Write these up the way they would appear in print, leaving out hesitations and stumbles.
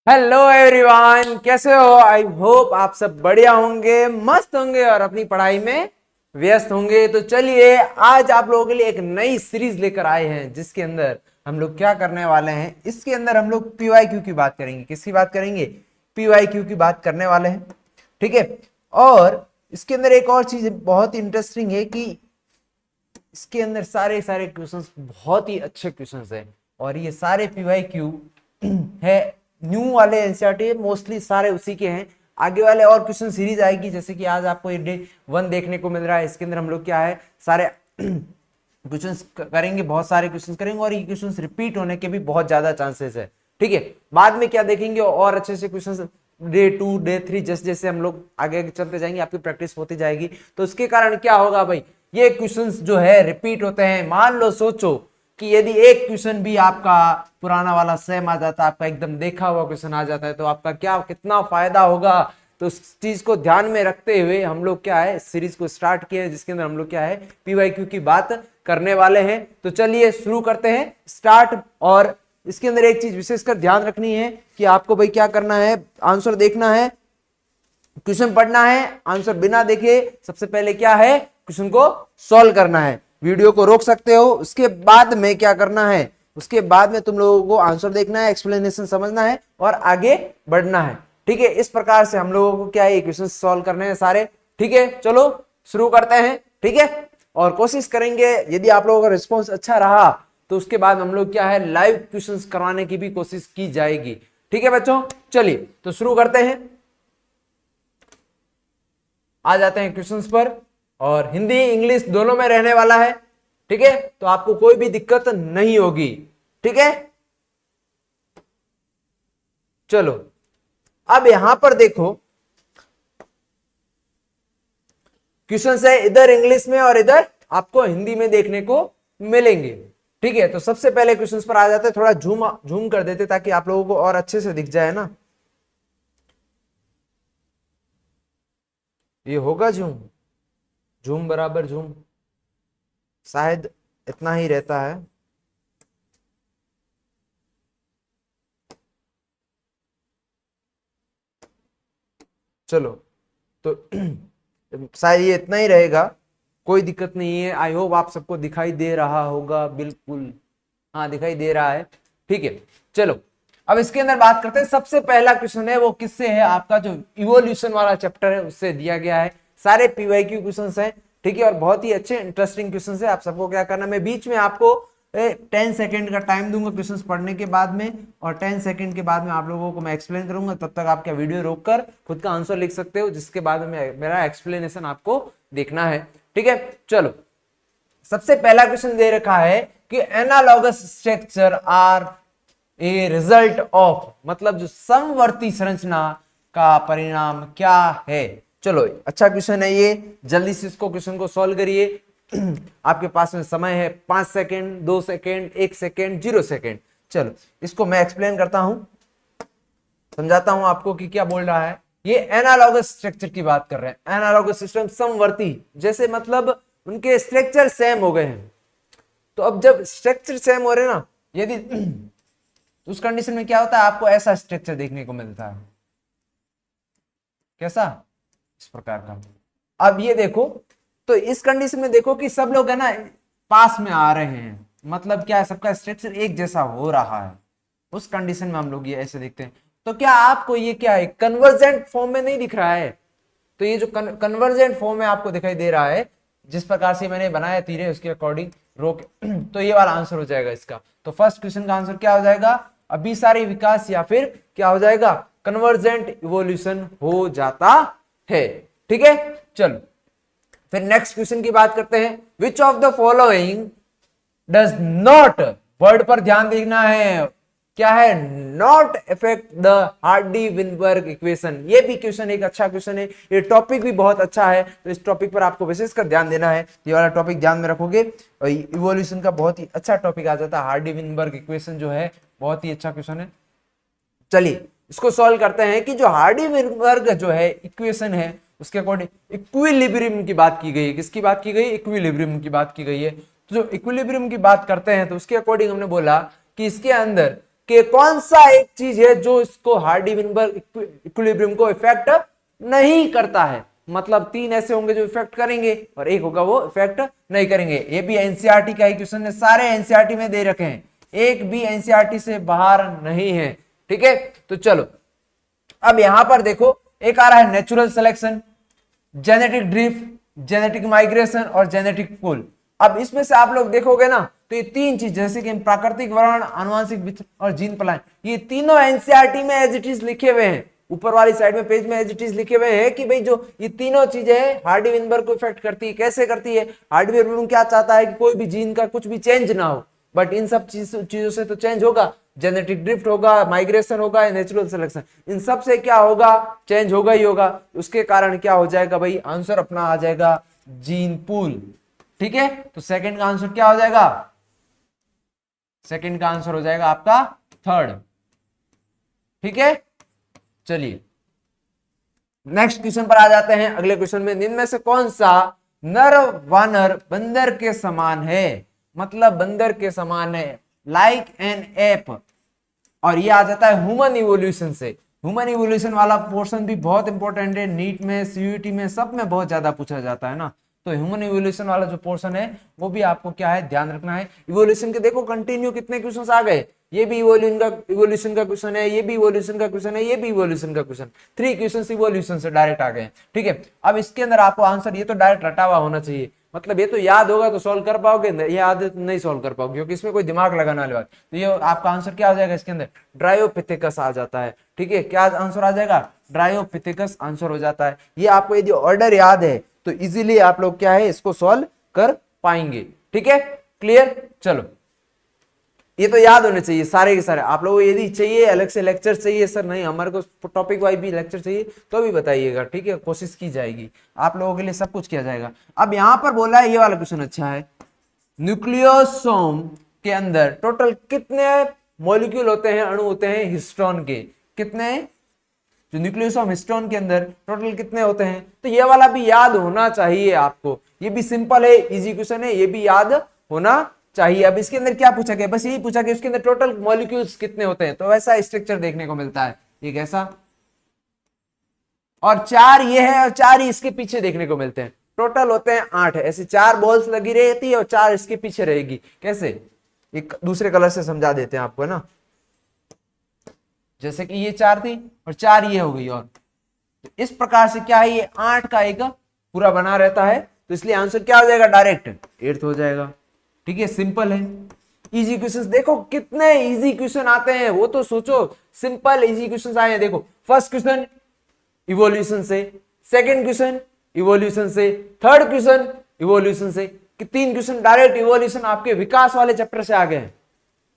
Hello everyone, कैसे हो? I hope आप सब बढ़िया होंगे, मस्त होंगे और अपनी पढ़ाई में व्यस्त होंगे। तो चलिए, आज आप लोगों के लिए एक नई सीरीज लेकर आए हैं जिसके अंदर हम लोग क्या करने वाले हैं। इसके अंदर हम लोग पीवाईक्यू की बात करेंगे। किसकी बात करेंगे? पीवाईक्यू की बात करने वाले हैं। ठीक है। और इसके अंदर एक और चीज बहुत इंटरेस्टिंग है कि इसके अंदर सारे सारे क्वेश्चंस बहुत ही अच्छे क्वेश्चंस हैं और ये सारे पीवाईक्यू है न्यू वाले एनसीईआरटी, मोस्टली सारे उसी के हैं। आगे वाले और क्वेश्चन सीरीज आएगी, जैसे कि आज आपको ये डे 1 देखने को मिल रहा है। इसके अंदर हम लोग क्या है, सारे क्वेश्चंस करेंगे, बहुत सारे क्वेश्चंस करेंगे और ये क्वेश्चंस रिपीट होने के भी बहुत ज्यादा चांसेस है। ठीक है। बाद में क्या देखेंगे, और अच्छे से क्वेश्चंस डे 2 डे 3 जैसे जैसे हम लोग आगे चलते जाएंगे, आपकी प्रैक्टिस होती जाएगी। तो उसके कारण क्या होगा भाई, ये क्वेश्चंस जो है रिपीट होते हैं। मान लो, सोचो कि यदि एक क्वेश्चन भी आपका पुराना वाला सेम आ जाता है, आपका एकदम देखा हुआ क्वेश्चन आ जाता है, तो आपका क्या कितना फायदा होगा। तो उस चीज को ध्यान में रखते हुए हम लोग क्या है, सीरीज को स्टार्ट किए हैं जिसके अंदर हम लोग क्या है, पीवाईक्यू की बात करने वाले हैं। तो चलिए शुरू करते हैं, स्टार्ट। और इसके अंदर एक चीज विशेषकर ध्यान रखनी है कि आपको भाई क्या करना है, आंसर देखना है, क्वेश्चन पढ़ना है, आंसर बिना देखे सबसे पहले क्या है, क्वेश्चन को सॉल्व करना है। वीडियो को रोक सकते हो, उसके बाद में क्या करना है, उसके बाद में तुम लोगों को आंसर देखना है, एक्सप्लेनेशन समझना है और आगे बढ़ना है। ठीक है। इस प्रकार से हम लोगों को क्या है, क्वेश्चन सॉल्व करने हैं सारे। ठीक है, चलो शुरू करते हैं। ठीक है। और कोशिश करेंगे, यदि आप लोगों का रिस्पॉन्स अच्छा रहा तो उसके बाद हम लोग क्या है, लाइव क्वेश्चंस करवाने की भी कोशिश की जाएगी। ठीक है बच्चों, चलिए तो शुरू करते हैं। आ जाते हैं क्वेश्चंस पर, और हिंदी इंग्लिश दोनों में रहने वाला है। ठीक है, तो आपको कोई भी दिक्कत नहीं होगी। ठीक है, चलो अब यहां पर देखो, क्वेश्चंस है इधर इंग्लिश में और इधर आपको हिंदी में देखने को मिलेंगे। ठीक है, तो सबसे पहले क्वेश्चंस पर आ जाते हैं। थोड़ा झूम झूम कर देते ताकि आप लोगों को और अच्छे से दिख जाए ना। ये होगा झूम, झूम बराबर झूम, शायद इतना ही रहता है। चलो तो शायद ये इतना ही रहेगा, कोई दिक्कत नहीं है। आई होप आप सबको दिखाई दे रहा होगा, बिल्कुल हाँ दिखाई दे रहा है। ठीक है, चलो अब इसके अंदर बात करते हैं। सबसे पहला क्वेश्चन है वो किससे है, आपका जो इवोल्यूशन वाला चैप्टर है उससे दिया गया है। सारे पीवाईक्यू क्वेश्चंस हैं। ठीक है, और बहुत ही अच्छे इंटरेस्टिंग क्वेश्चंस है। आप सबको क्या करना, मैं बीच में आपको 10 सेकंड का टाइम दूंगा क्वेश्चंस पढ़ने के बाद में, और 10 सेकंड के बाद में आप लोगों को मैं एक्सप्लेन करूंगा। तब तक आप क्या वीडियो रोककर खुद का आंसर लिख सकते हो, जिसके बाद में मेरा एक्सप्लेनेशन आपको देखना है। ठीक है, चलो सबसे पहला क्वेश्चन दे रखा है कि analogous structure are a result of, मतलब जो समवर्ती संरचना का परिणाम क्या है। चलो अच्छा क्वेश्चन है ये, जल्दी से इसको क्वेश्चन को सॉल्व करिए। आपके पास में समय है 5 सेकेंड, 2 सेकेंड, 1 सेकेंड, 0 सेकेंड। चलो इसको मैं एक्सप्लेन करता हूं, समझाता हूं आपको कि क्या बोल रहा है। ये एनालॉगस स्ट्रक्चर की बात कर रहे हैं। एनालॉगस सिस्टम समवर्ती, जैसे मतलब उनके स्ट्रक्चर सेम हो गए हैं। तो अब जब स्ट्रक्चर सेम हो रहे ना, यदि उस कंडीशन में क्या होता है, आपको ऐसा स्ट्रक्चर देखने को मिलता है। कैसा? इस प्रकार का। अब ये देखो, तो इस कंडीशन में देखो कि सब लोग है ना पास में आ रहे हैं, मतलब क्या है, सबका स्ट्रक्चर एक जैसा हो रहा है। उस कंडीशन में हम लोग ये ऐसे देखते हैं। तो क्या आपको ये क्या है, कन्वर्जेंट फॉर्म में नहीं दिख रहा है? तो ये जो कन्वर्जेंट फॉर्म में आपको दिखाई दे रहा है, जिस प्रकार से मैंने बनाया तीरे उसके अकॉर्डिंग रोक, तो ये वाला आंसर हो जाएगा इसका। तो फर्स्ट क्वेश्चन का आंसर क्या हो जाएगा, अभिसारी विकास, या फिर क्या हो जाएगा, कन्वर्जेंट इवोल्यूशन हो जाता है। ठीक है, चलो फिर नेक्स्ट क्वेश्चन की बात करते हैं। Which of the following does not, word पर ध्यान देना है, क्या है, not effect the Hardy-Weinberg equation. ये भी क्वेश्चन एक अच्छा क्वेश्चन है, ये टॉपिक भी बहुत अच्छा है, तो इस टॉपिक पर आपको विशेषकर ध्यान देना है। ये वाला टॉपिक ध्यान में रखोगे, इवोल्यूशन का बहुत ही अच्छा टॉपिक आ जाता है। हार्डी-विनबर्ग इक्वेशन जो है बहुत ही अच्छा क्वेश्चन है। चलिए इसको सॉल्व करते हैं कि जो हार्डी-विनबर्ग जो है इक्वेशन है, उसके अकॉर्डिंग इक्विलिब्रियम की बात की गई है। किसकी बात की गई? इक्विलिब्रियम की बात की गई है। तो जो इक्विलिब्रियम की बात करते हैं, तो उसके अकॉर्डिंग हमने बोला कि इसके अंदर कि कौन सा एक चीज है जो इसको हार्डी-विनबर्ग इक्विलिब्रियम को इफेक्ट नहीं करता है। मतलब 3 ऐसे होंगे जो इफेक्ट करेंगे और एक होगा वो इफेक्ट नहीं करेंगे। ये भी एनसीईआरटी का ही क्वेश्चन है, सारे एनसीईआरटी में दे रखे हैं, एक भी एनसीईआरटी से बाहर नहीं है। ठीक है, तो चलो अब यहां पर देखो, एक आ रहा है natural selection, genetic drift, genetic migration और जेनेटिक पुल। अब इसमें से आप लोग देखोगे ना, तो ये 3 चीज जैसे कि प्राकृतिक वर्ण, आनुवंशिक विचरण और जीन पलायन, ये तीनों एनसीईआरटी में एज इट इज लिखे हुए हैं। ऊपर वाली साइड में पेज में एज इट इज लिखे हुए हैं कि भाई जो ये तीनों चीजें हैं हार्डी-विनबर्ग को इफेक्ट करती है। कैसे करती है? हार्डी-विनबर्ग क्या चाहता है कि कोई भी जीन का कुछ भी चेंज ना हो, बट इन सब चीजों से तो चेंज होगा, जेनेटिक ड्रिफ्ट होगा, माइग्रेशन होगा, नेचुरल सिलेक्शन, इन सब से क्या होगा? चेंज होगा ही होगा। उसके कारण क्या हो जाएगा भाई? आंसर अपना आ जाएगा जीन पूल। ठीक है, तो सेकंड का आंसर क्या हो जाएगा? सेकंड का आंसर हो जाएगा आपका थर्ड। ठीक है, चलिए नेक्स्ट क्वेश्चन पर आ जाते हैं। अगले क्वेश्चन में इनमें से कौन सा नर वानर बंदर के समान है? मतलब बंदर के समान है, लाइक एन एप। और ये आ जाता है ह्यूमन इवोल्यूशन से। ह्यूमन इवोल्यूशन वाला पोर्शन भी बहुत इंपॉर्टेंट है, नीट में, सीयूईटी में, सब में बहुत ज्यादा पूछा जाता है ना। तो ह्यूमन इवोल्यूशन वाला जो पोर्शन है वो भी आपको क्या है, ध्यान रखना है। इवोल्यूशन के देखो कंटिन्यू कितने क्वेश्चंस आ गए, ये भी इवोल्यूशन का क्वेश्चन है, ये भी इवोल्यूशन का क्वेश्चन है, ये भी इवोल्यूशन का क्वेश्चन, 3 क्वेश्चंस इवोल्यूशन से डायरेक्ट आ गए। ठीक है, अब इसके अंदर आपको आंसर ये तो डायरेक्ट रटा हुआ होना चाहिए, मतलब ये तो याद होगा तो सॉल्व कर पाओगे, ये याद नहीं सॉल्व कर पाओगे क्योंकि इसमें कोई दिमाग लगाने वाली बात। तो ये आपका आंसर क्या हो जाएगा इसके अंदर? ड्रायोपिथेकस आ जाता है। ठीक है, क्या आंसर आ जाएगा? ड्रायोपिथेकस आंसर हो जाता है। ये आपको यदि ऑर्डर याद है तो इजीली आप लोग क्या है इसको सॉल्व कर पाएंगे। ठीक है, क्लियर? चलो ये तो याद होने चाहिए सारे के सारे। आप लोगों को यदि चाहिए अलग से लेक्चर चाहिए, सर नहीं हमारे को टॉपिक वाइज भी लेक्चर चाहिए तो भी बताइएगा। ठीक है, कोशिश की जाएगी, आप लोगों के लिए सब कुछ किया जाएगा। अब यहां पर बोला है, ये वाला क्वेश्चन अच्छा है, न्यूक्लियोसोम के अंदर टोटल कितने मॉलिक्यूल होते हैं, अणु होते हैं हिस्टोन के? कितने? जो न्यूक्लियोसोम हिस्टोन के अंदर टोटल कितने होते हैं? तो ये वाला भी याद होना चाहिए आपको, ये भी सिंपल है, इजी क्वेश्चन है, ये भी याद होना चाहिए। अब इसके अंदर क्या पूछा गया? बस यही पूछा गया इसके अंदर टोटल मॉलिक्यूल्स कितने होते हैं, तो वैसा स्ट्रक्चर देखने को मिलता है, एक ऐसा, और 4 ये है और 4 ही इसके पीछे देखने को मिलते हैं। टोटल होते हैं 8, ऐसे 4 बॉल्स लगी रहती है और 4 इसके पीछे रहेगी। कैसे? एक दूसरे कलर से समझा देते हैं आपको, है ना। जैसे कि ये 4 थी और 4 ये हो गई, और इस प्रकार से क्या है, ये 8 का एक पूरा बना रहता है। तो इसलिए आंसर क्या हो जाएगा? डायरेक्ट 8th हो जाएगा। ठीक है, सिंपल है। इजी क्वेश्चंस देखो कितने इजी क्वेश्चन आते हैं, वो तो सोचो, सिंपल इजी क्वेश्चंस आए हैं। देखो फर्स्ट क्वेश्चन इवोल्यूशन से, सेकंड क्वेश्चन इवोल्यूशन से, थर्ड क्वेश्चन इवोल्यूशन से, कि 3 क्वेश्चन डायरेक्ट इवोल्यूशन आपके विकास वाले चैप्टर से आ गए हैं।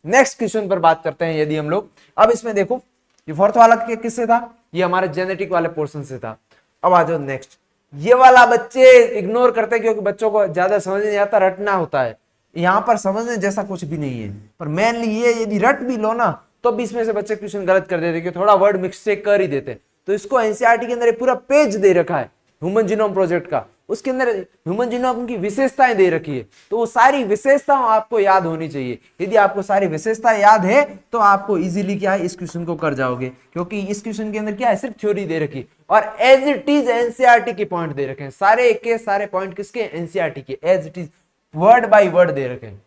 नेक्स्ट क्वेश्चन पर बात करते हैं यदि हम लोग। अब इसमें देखो ये फोर्थ वाला किससे था? ये हमारे जेनेटिक वाले पोर्शन से था। अब आ जाओ नेक्स्ट। ये वाला बच्चे इग्नोर करते हैं क्योंकि बच्चों को ज्यादा समझ नहीं आता, रटना होता है। यहां पर समझने जैसा कुछ भी नहीं है, पर मेनली ये यदि रट भी लो ना तो भी इसमें से बच्चे क्वेश्चन गलत कर देते, कि थोड़ा वर्ड मिस्टेक कर ही देते। तो इसको एनसीईआरटी के अंदर पूरा पेज दे रखा है ह्यूमन जीनोम प्रोजेक्ट का, उसके अंदर ह्यूमन जीनोम की विशेषताएं दे रखी है, तो वो सारी विशेषताएं आपको याद होनी चाहिए। यदि आपको सारी विशेषताएं याद है तो आपको इजीली क्या है इस क्वेश्चन को कर जाओगे, क्योंकि इस क्वेश्चन के अंदर क्या है, सिर्फ थ्योरी दे रखी और एज इट इज एनसीईआरटी के पॉइंट दे रखे हैं। सारे के सारे पॉइंट किसके? एनसीईआरटी के, as it is word by word दे रखे हैं।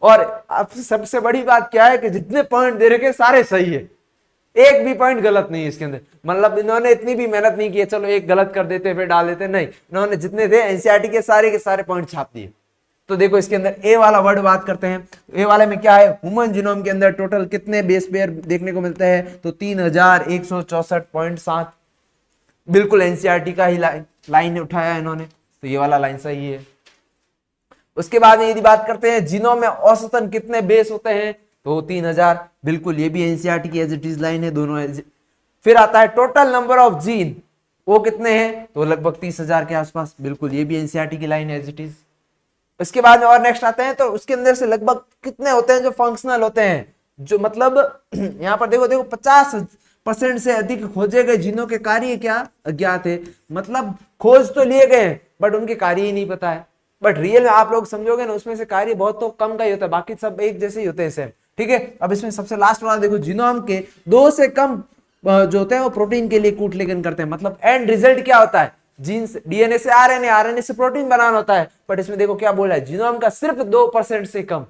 और अब सबसे बड़ी बात क्या है कि जितने पॉइंट दे रखे सारे सही है, एक भी पॉइंट गलत नहीं है इसके अंदर। मतलब इन्होंने इतनी भी मेहनत नहीं की है चलो एक गलत कर देते फिर डाल देते, नहीं, इन्होंने जितने थे एनसीईआरटी के सारे पॉइंट छाप दिए। तो देखो इसके अंदर ए वाला वर्ड बात करते हैं। ए वाले में क्या है, ह्यूमन जीनोम के अंदर टोटल कितने बेस पेयर देखने को मिलते हैं? तो 3164.7, बिल्कुल एनसीईआरटी का ही लाइन उठाया इन्होंने, तो ये वाला लाइन सही है। उसके बाद यदि बात करते हैं जीनोम में औसतन कितने बेस होते हैं, तो 3000, बिल्कुल ये भी एनसीईआरटी की एज इट इज लाइन है, दोनों। फिर आता है टोटल नंबर ऑफ जीन, वो कितने हैं? तो लगभग 30,000 के आसपास, बिल्कुल ये भी एनसीईआरटी की लाइन है एज इट इज। उसके बाद और नेक्स्ट आते हैं, तो उसके अंदर से लगभग कितने होते हैं जो फंक्शनल होते हैं, जो मतलब यहाँ पर देखो 50% से अधिक खोजे गए जीनों के कार्य क्या अज्ञात है। मतलब खोज तो लिए गए बट उनके कार्य ही नहीं पता है। बट रियल में आप लोग समझोगे ना, उसमें से कार्य बहुत तो कम का ही होता है, बाकी सब एक जैसे ही होते हैं सेम। ठीक है, अब इसमें सबसे लास्ट वाला देखो, जीनोम के 2 से कम जो होते हैं वो प्रोटीन के लिए कूट लेखन करते हैं। मतलब एंड रिजल्ट क्या होता है, जीन से डीएनए से आरएनए, आरएनए से प्रोटीन बनाना होता है। बट इसमें देखो क्या बोला है, जीनोम का सिर्फ 2% से कम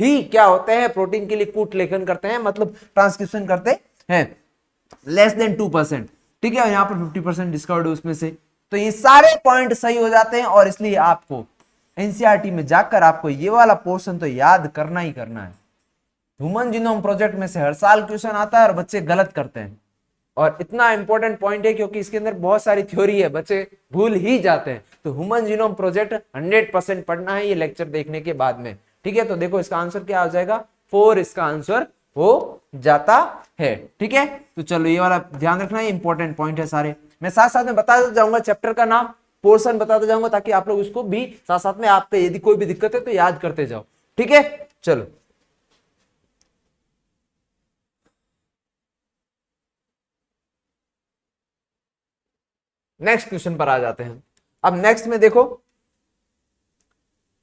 ही क्या होते हैं, प्रोटीन के लिए कूट लेखन करते हैं, मतलब ट्रांसक्रिप्शन करते हैं, लेस देन 2%। ठीक है, यहाँ पर 50% डिस्कवर्ड उसमें से। तो ये सारे पॉइंट सही हो जाते हैं और इसलिए आपको एनसीईआरटी में जाकर आपको ये वाला पोर्शन तो याद करना ही करना है। ह्यूमन जीनोम प्रोजेक्ट में से हर साल क्वेश्चन आता है और बच्चे गलत करते हैं, और इतना इंपॉर्टेंट पॉइंट है क्योंकि इसके अंदर बहुत सारी थ्योरी है, बच्चे भूल ही जाते हैं। तो ह्यूमन जीनोम प्रोजेक्ट 100% पढ़ना है ये लेक्चर देखने के बाद में। ठीक है, तो देखो इसका आंसर क्या हो जाएगा, 4 इसका आंसर हो जाता है। ठीक है, तो चलो ये वाला ध्यान रखना, ये इंपॉर्टेंट पॉइंट है सारे। मैं साथ साथ में बताता जाऊंगा चैप्टर का नाम, पोर्शन बताता जाऊंगा, ताकि आप लोग इसको भी साथ साथ में आप पे यदि कोई भी दिक्कत है तो याद करते जाओ। ठीक है, चलो नेक्स्ट क्वेश्चन पर आ जाते हैं। अब नेक्स्ट में देखो,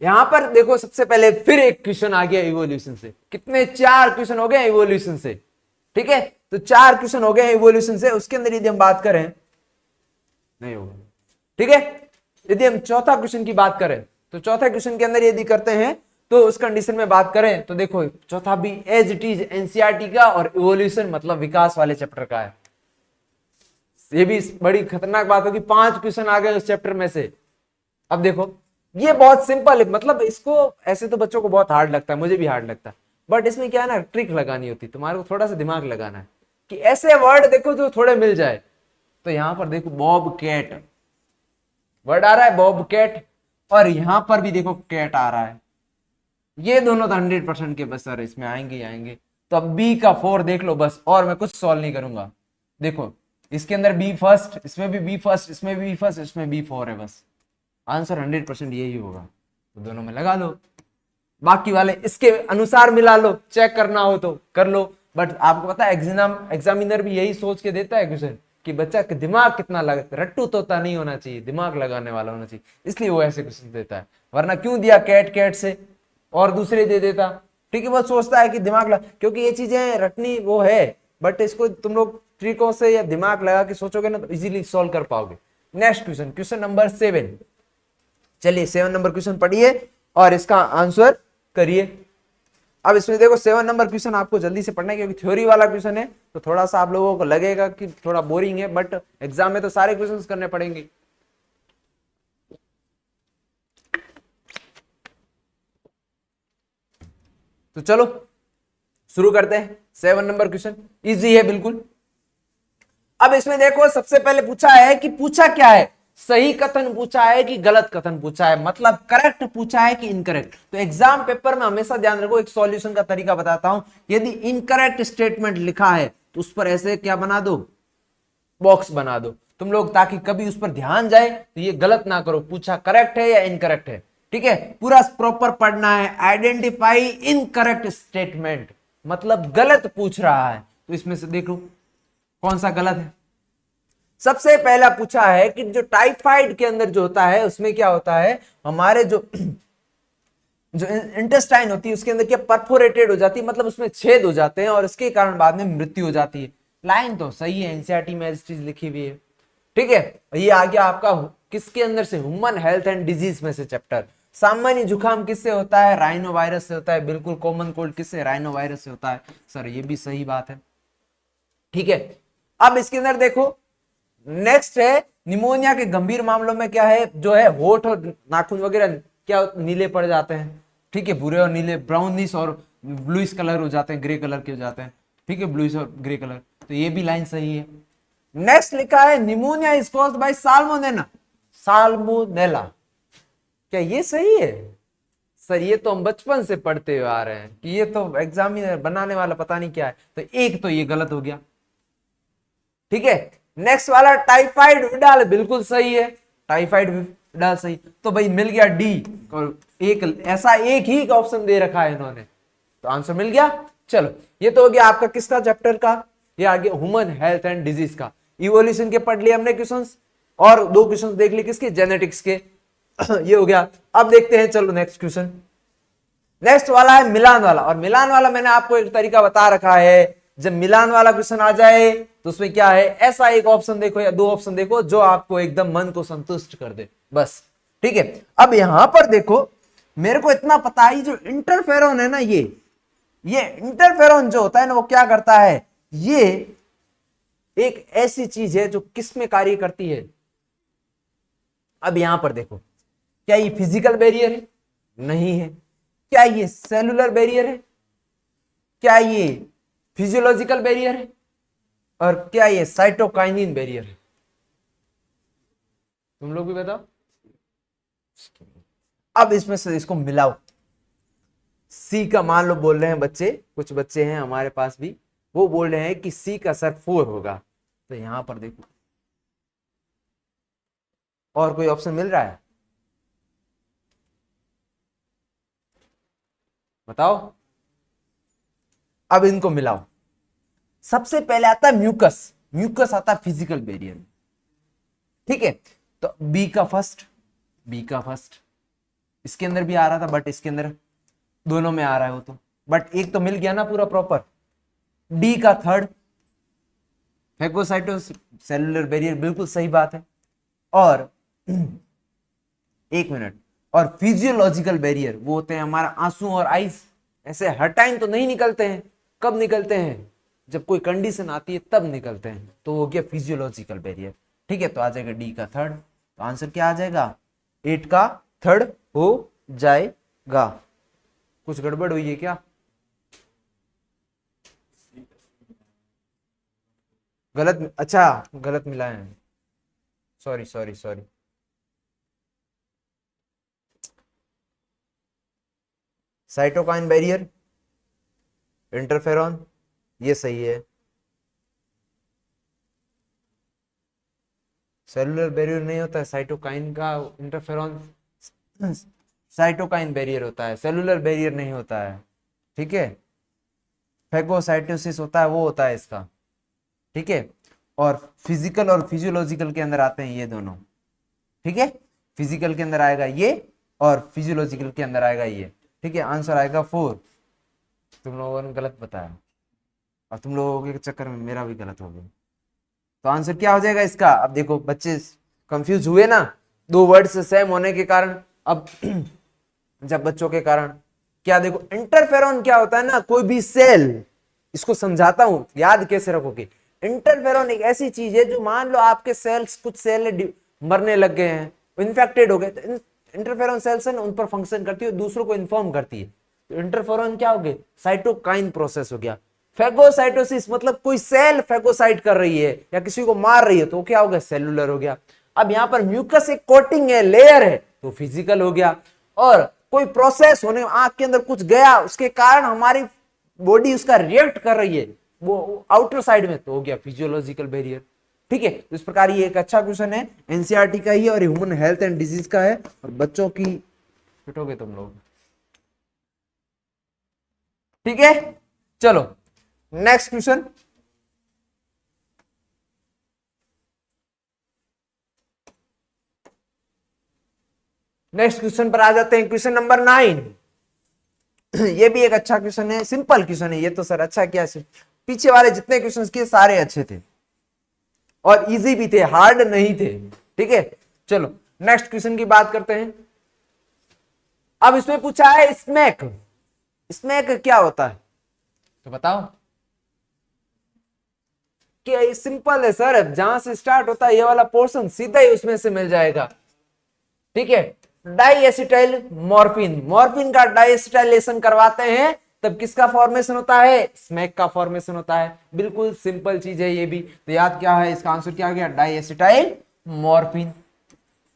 यहां पर देखो सबसे पहले फिर एक क्वेश्चन आ गया इवोल्यूशन से। कितने, 4 क्वेश्चन हो गए इवोल्यूशन से। ठीक है, तो 4 क्वेश्चन हो गए इवोल्यूशन से। उसके अंदर यदि हम बात करें, नहीं होगा, ठीक है, यदि हम चौथा क्वेश्चन की बात करें तो चौथा क्वेश्चन के अंदर यदि करते हैं तो उस कंडीशन में बात करें तो देखो चौथा भी एज इट इज एनसीईआरटी का और इवोल्यूशन मतलब विकास वाले चैप्टर का है। ये भी बड़ी खतरनाक बात होगी, 5 क्वेश्चन आ गए उस चैप्टर में से। अब देखो ये बहुत सिंपल है, मतलब इसको ऐसे तो बच्चों को बहुत हार्ड लगता है, मुझे भी हार्ड लगता है, बट इसमें क्या है ना, ट्रिक लगानी होती है, तुम्हारे को थोड़ा सा दिमाग लगाना है कि ऐसे वर्ड देखो जो थोड़े मिल जाए। तो यहां पर देखो बॉब कैट वर्ड आ रहा है, बॉब कैट, और यहां पर भी देखो कैट आ रहा है। ये दोनों तो 100% के बस सर इसमें आएंगे ही आएंगे। तो अब बी का 4 देख लो बस, और मैं कुछ सॉल्व नहीं करूंगा। देखो इसके अंदर बी फर्स्ट, इसमें भी बी फर्स्ट, इसमें भी बी फर्स्ट, इसमें बी 4 है, बस आंसर 100% यही होगा। तो दोनों में लगा लो, बाकी वाले इसके अनुसार मिला लो, चेक करना हो तो कर लो। बट आपको पता है एग्जामिनर भी यही सोच के देता है क्वेश्चन कि बच्चा का दिमाग कितना लगता है, रट्टू तोता नहीं होना चाहिए, दिमाग लगाने वाला होना चाहिए, इसलिए वो ऐसे क्वेश्चन देता है। वरना क्यों दिया कैट कैट से और दूसरे दे देता। ठीक है, वो सोचता है कि दिमाग लगा, क्योंकि ये चीजें रटनी वो है, बट इसको तुम लोग ट्रिकों से या दिमाग लगा के सोचोगे ना तो इजीली सॉल्व कर पाओगे। Next question, question number 7। चलिए 7 नंबर क्वेश्चन पढ़िए और इसका आंसर करिए। अब इसमें देखो 7 नंबर क्वेश्चन आपको जल्दी से पढ़ना है क्योंकि थ्योरी वाला क्वेश्चन है, तो थोड़ा सा आप लोगों को लगेगा कि थोड़ा बोरिंग है, बट एग्जाम में तो सारे क्वेश्चंस करने पड़ेंगे। तो चलो शुरू करते हैं। 7 नंबर क्वेश्चन इजी है बिल्कुल। अब इसमें देखो सबसे पहले पूछा है कि पूछा क्या है, सही कथन पूछा है कि गलत कथन पूछा है, मतलब करेक्ट पूछा है कि इनकरेक्ट। तो एग्जाम पेपर में हमेशा ध्यान रखो, एक सॉल्यूशन का तरीका बताता हूं। यदि इनकरेक्ट स्टेटमेंट लिखा है तो उस पर ऐसे क्या बना दो, बॉक्स बना दो तुम लोग, ताकि कभी उस पर ध्यान जाए तो ये गलत ना करो, पूछा करेक्ट है या इनकरेक्ट है। ठीक है, पूरा प्रॉपर पढ़ना है। आइडेंटिफाई इनकरेक्ट स्टेटमेंट, मतलब गलत पूछ रहा है। तो इसमें से देखो कौन सा गलत है। सबसे पहला पूछा है कि जो टाइफाइड के अंदर जो होता है उसमें क्या होता है, हमारे जो इंटेस्टाइन होती है उसके अंदर क्या परफोरेटेड हो जाती है, मतलब उसमें छेद हो जाते हैं और इसके कारण बाद में मृत्यु हो जाती है। लाइन तो सही है, एनसीईआरटी में ऐसी चीज लिखी हुई है। ठीक है, ये आ गया आपका किसके अंदर से, ह्यूमन हेल्थ एंड डिजीज में से चैप्टर। सामान्य जुकाम किससे होता है, राइनो वायरस से होता है। बिल्कुल, कॉमन कोल्ड किससे, राइनो वायरस से होता है। सर ये भी सही बात है। ठीक है, अब इसके अंदर देखो नेक्स्ट है निमोनिया के गंभीर मामलों में क्या है, जो है होठ और नाखून वगैरह क्या नीले पड़ जाते हैं। ठीक है, भूरे और नीले, ब्राउनिश और ब्लूइश कलर हो जाते हैं, ग्रे कलर के हो जाते हैं। ठीक है, ब्लूइश और ग्रे कलर, तो ये भी लाइन सही है। नेक्स्ट लिखा है pneumonia is caused by salmonella, salmonella, क्या ये सही है? सर ये तो हम बचपन से पढ़ते हुए आ रहे हैं कि ये तो एग्जामिनर बनाने वाला पता नहीं क्या है, तो एक तो ये गलत हो गया। ठीक है, नेक्स्ट वाला टाइफाइड विडाल बिल्कुल सही है, टाइफाइड विडाल सही, तो भाई मिल गया डी। और एक ऐसा एक ही ऑप्शन दे रखा है इन्होंने, तो आंसर मिल गया। चलो ये तो हो गया आपका किसका चैप्टर का, ये आ गया ह्यूमन हेल्थ एंड डिजीज का। इवोल्यूशन के पढ़ लिए हमने क्वेश्चंस, और 2 क्वेश्चंस देख लिए किसके, जेनेटिक्स के। ये हो गया। अब देखते हैं, चलो नेक्स्ट क्वेश्चन। नेक्स्ट वाला है मिलान वाला, और मिलान वाला मैंने आपको एक तरीका बता रखा है। जब मिलान वाला क्वेश्चन आ जाए तो उसमें क्या है, ऐसा एक ऑप्शन देखो या दो ऑप्शन देखो जो आपको एकदम मन को संतुष्ट कर दे, बस। ठीक है, अब यहां पर देखो, मेरे को इतना पता है, जो इंटरफेरोन है ना, ये इंटरफेरोन जो होता है ना, वो क्या करता है, ये एक ऐसी चीज है जो किस में कार्य करती है। अब यहां पर देखो, क्या ये फिजिकल बैरियर है? नहीं है। क्या ये सेलुलर बैरियर है? क्या ये फिजियोलॉजिकल बैरियर है? और क्या ये साइटोकाइनिन बैरियर है? तुम लोग भी बताओ। अब इसमें से इसको मिलाओ। सी का मान लो बोल रहे हैं बच्चे, कुछ बच्चे हैं हमारे पास भी, वो बोल रहे हैं कि सी का सर 4 होगा। तो यहां पर देखो, और कोई ऑप्शन मिल रहा है? बताओ। अब इनको मिलाओ। सबसे पहले आता है म्यूकस, म्यूकस आता है फिजिकल बैरियर में। ठीक है, तो बी का फर्स्ट, इसके अंदर भी आ रहा था, बट इसके अंदर दोनों में आ रहा है वो तो, बट एक तो मिल गया ना पूरा प्रॉपर। डी का थर्ड, फैगोसाइटोस सेलुलर बैरियर, बिल्कुल सही बात है। और एक मिनट, और फिजियोलॉजिकल बैरियर वो होते हैं हमारा आंसू और आइस। ऐसे हर टाइम तो नहीं निकलते हैं, कब निकलते हैं, जब कोई कंडीशन आती है तब निकलते हैं, तो हो गया फिजियोलॉजिकल बैरियर। ठीक है, तो आ जाएगा डी का थर्ड। तो आंसर क्या आ जाएगा, 8 का थर्ड हो जाएगा। कुछ गड़बड़ हुई है क्या? गलत, अच्छा गलत मिला है, sorry sorry sorry. Cytokine barrier, interferon, ये सही है। सेलुलर बैरियर नहीं होता है साइटोकाइन का, इंटरफेरॉन साइटोकाइन बैरियर होता है, सेलुलर बैरियर नहीं होता है। ठीक है, फैगोसाइटोसिस होता है, वो होता है इसका। ठीक है, और फिजिकल और फिजियोलॉजिकल के अंदर आते हैं ये दोनों। ठीक है, फिजिकल के अंदर आएगा ये और फिजियोलॉजिकल के अंदर आएगा ये। ठीक है, आंसर आएगा 4। तुम लोगों ने गलत बताया, और तुम लोगों के चक्कर में मेरा भी गलत हो गया। तो आंसर क्या हो जाएगा इसका? अब देखो बच्चे कंफ्यूज हुए ना, दो वर्ड से सेम होने के कारण। अब जब बच्चों के कारण क्या, देखो इंटरफेरॉन क्या होता है ना, कोई भी सेल, इसको समझाता हूं, याद कैसे रखोगे। इंटरफेरॉन एक ऐसी चीज है जो, मान लो आपके सेल्स, कुछ सेल मरने लग गए हैं, इन्फेक्टेड हो गए, तो इंटरफेरॉन सेल्स है उन पर फंक्शन करती है, दूसरों को इन्फॉर्म करती है। तो इंटरफेरॉन क्या हो गया, साइटोकाइन प्रोसेस हो गया। फैगोसाइटोसिस मतलब कोई सेल फैगोसाइट कर रही है या किसी को मार रही है, तो क्या हो गया, सेलुलर हो गया। अब यहां पर म्यूकस एक कोटिंग है, लेयर है, तो फिजिकल हो गया। और कोई प्रोसेस होने, आंख के अंदर कुछ गया, उसके कारण हमारी बॉडी उसका रिएक्ट कर रही है, वो आउटर साइड में, तो हो गया फिजियोलॉजिकल बैरियर। ठीक है, तो इस प्रकार ये एक अच्छा क्वेश्चन है, एनसीईआरटी का ही और ह्यूमन हेल्थ एंड डिजीज का है, और बच्चों की पिटोगे तुम लोग। ठीक है, चलो नेक्स्ट क्वेश्चन। नेक्स्ट क्वेश्चन पर आ जाते हैं, क्वेश्चन नंबर 9। ये भी एक अच्छा क्वेश्चन है, सिंपल क्वेश्चन है ये तो। सर अच्छा क्या, पीछे वाले जितने क्वेश्चन किए सारे अच्छे थे और इजी भी थे, हार्ड नहीं थे। ठीक है, चलो नेक्स्ट क्वेश्चन की बात करते हैं। अब इसमें पूछा है स्मैक, स्मैक क्या होता है, तो बताओ। क्या सिंपल है सर, जहां से स्टार्ट होता है ये वाला पोर्शन सीधा ही उसमें से मिल जाएगा। ठीक है, डाइएसिटाइल मॉर्फिन, मॉर्फिन का डाइएसिटाइलेशन करवाते हैं तब किसका फॉर्मेशन होता है, स्मैक का फॉर्मेशन होता है। बिल्कुल सिंपल चीज है ये भी। तो याद क्या है, इसका आंसर क्या हो गया, डाइएसिटाइल मॉर्फिन।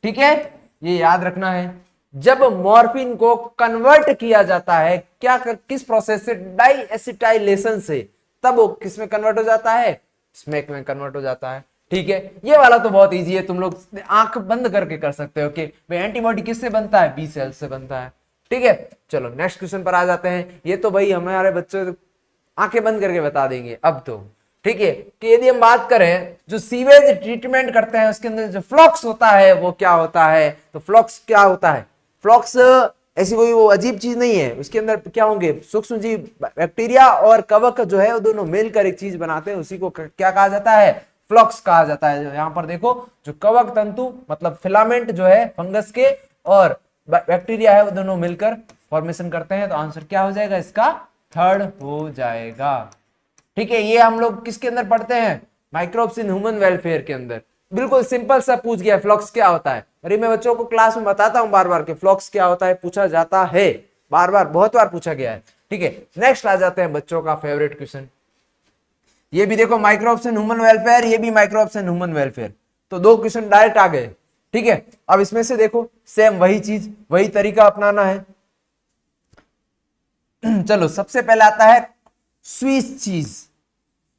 ठीक है, ये याद रखना है। जब मॉर्फिन को कन्वर्ट किया जाता है, क्या किस प्रोसेस से, डाइएसिटाइलेशन से, तब वो किस में कन्वर्ट हो जाता है, स्मैक में कन्वर्ट हो जाता है। ठीक है, ये वाला तो बहुत इजी है, तुम लोग आंख बंद करके कर सकते हो कि भाई एंटीबॉडी किससे बनता है, बी सेल से बनता है। ठीक है, चलो नेक्स्ट क्वेश्चन पर आ जाते हैं। ये तो भाई हमारे बच्चे आंखें बंद करके बता देंगे अब तो। ठीक है, कि यदि हम बात करें जो सीवेज ट्रीटमेंट करते हैं उसके अंदर जो फ्लॉक्स होता है वो क्या होता है, तो फ्लॉक्स क्या होता है, फ्लॉक्स ऐसी कोई वो अजीब चीज नहीं है। उसके अंदर क्या होंगे, सूक्ष्म जीव, बैक्टीरिया और कवक जो है वो दोनों मिलकर एक चीज बनाते हैं, उसी को क्या कहा जाता है, फ्लॉक्स कहा जाता है। यहाँ पर देखो जो कवक तंतु मतलब फिलामेंट जो है फंगस के और बैक्टीरिया है वो दोनों मिलकर फॉर्मेशन करते हैं। तो आंसर क्या हो जाएगा इसका, थर्ड हो जाएगा। ठीक है, ये हम लोग किसके अंदर पढ़ते हैं, माइक्रोब्स इन ह्यूमन वेलफेयर के अंदर। बिल्कुल सिंपल सा पूछ गया फ्लॉक्स क्या होता है, अरे मैं बच्चों को क्लास में बताता हूं बार बार कि फ्लॉक्स क्या होता है, पूछा जाता है बार बार, बहुत बार पूछा गया है। ठीक है, नेक्स्ट आ जाते हैं बच्चों का फेवरेट क्वेश्चन। ये भी देखो माइक्रोब्स इन ह्यूमन वेलफेयर, ये भी माइक्रोब्स इन ह्यूमन वेलफेयर, तो दो क्वेश्चन डायरेक्ट आ गए। ठीक है, अब इसमें से देखो सेम वही चीज वही तरीका अपनाना है। चलो सबसे पहले आता है स्विस चीज।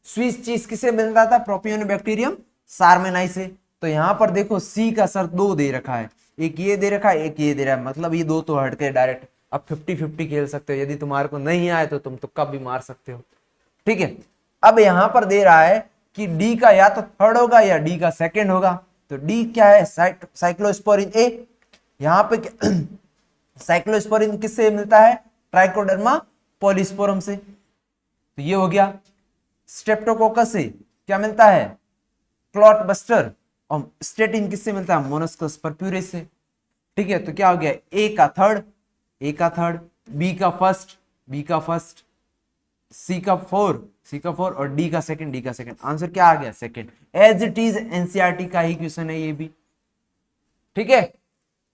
स्विस चीज किसे मिलता था, प्रोपियोनिबैक्टीरियम सार्मेनाई से। तो यहां पर देखो सी का सर दो दे रखा है, एक ये दे रखा है एक ये दे रहा है, मतलब ये दो तो हट के डायरेक्ट। अब 50-50 खेल सकते हो, यदि तुम्हारे को नहीं आए तो तुम तुक्का भी मार सकते हो। ठीक है, अब यहां पर दे रहा है कि डी का या तो थर्ड होगा या डी का सेकंड होगा। तो डी क्या है, साइक्लोस्पोरिन ए। यहां पे साइक्लोस्पोरिन किससे मिलता है, ट्राइकोडर्मा पॉलीस्पोरम से। तो ये हो गया। स्ट्रेप्टोकोकस से क्या मिलता है, क्लॉट बस्टर। और स्टेटिन किससे मिलता है, मोनस्कस परप्यूरेस से। ठीक है, तो क्या हो गया, ए का थर्ड, बी का फर्स्ट, सी का फोर और डी का सेकंड। आंसर क्या आ गया, second. As it is NCERT का ही क्वेश्चन है ये भी। ठीक है,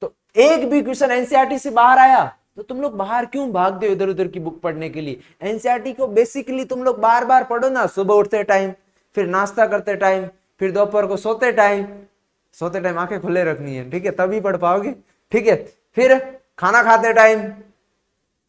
तो एक भी क्वेश्चन एनसीईआरटी से बाहर आया तो तुम लोग बाहर क्यों भागते हो इधर उधर की बुक पढ़ने के लिए। एनसीईआरटी को बेसिकली तुम लोग बार बार पढ़ो ना, सुबह उठते टाइम, फिर नाश्ता करते टाइम, फिर दोपहर को सोते टाइम आंखें खुले रखनी है। ठीक है, तभी पढ़ पाओगे। ठीक है, फिर खाना खाते टाइम,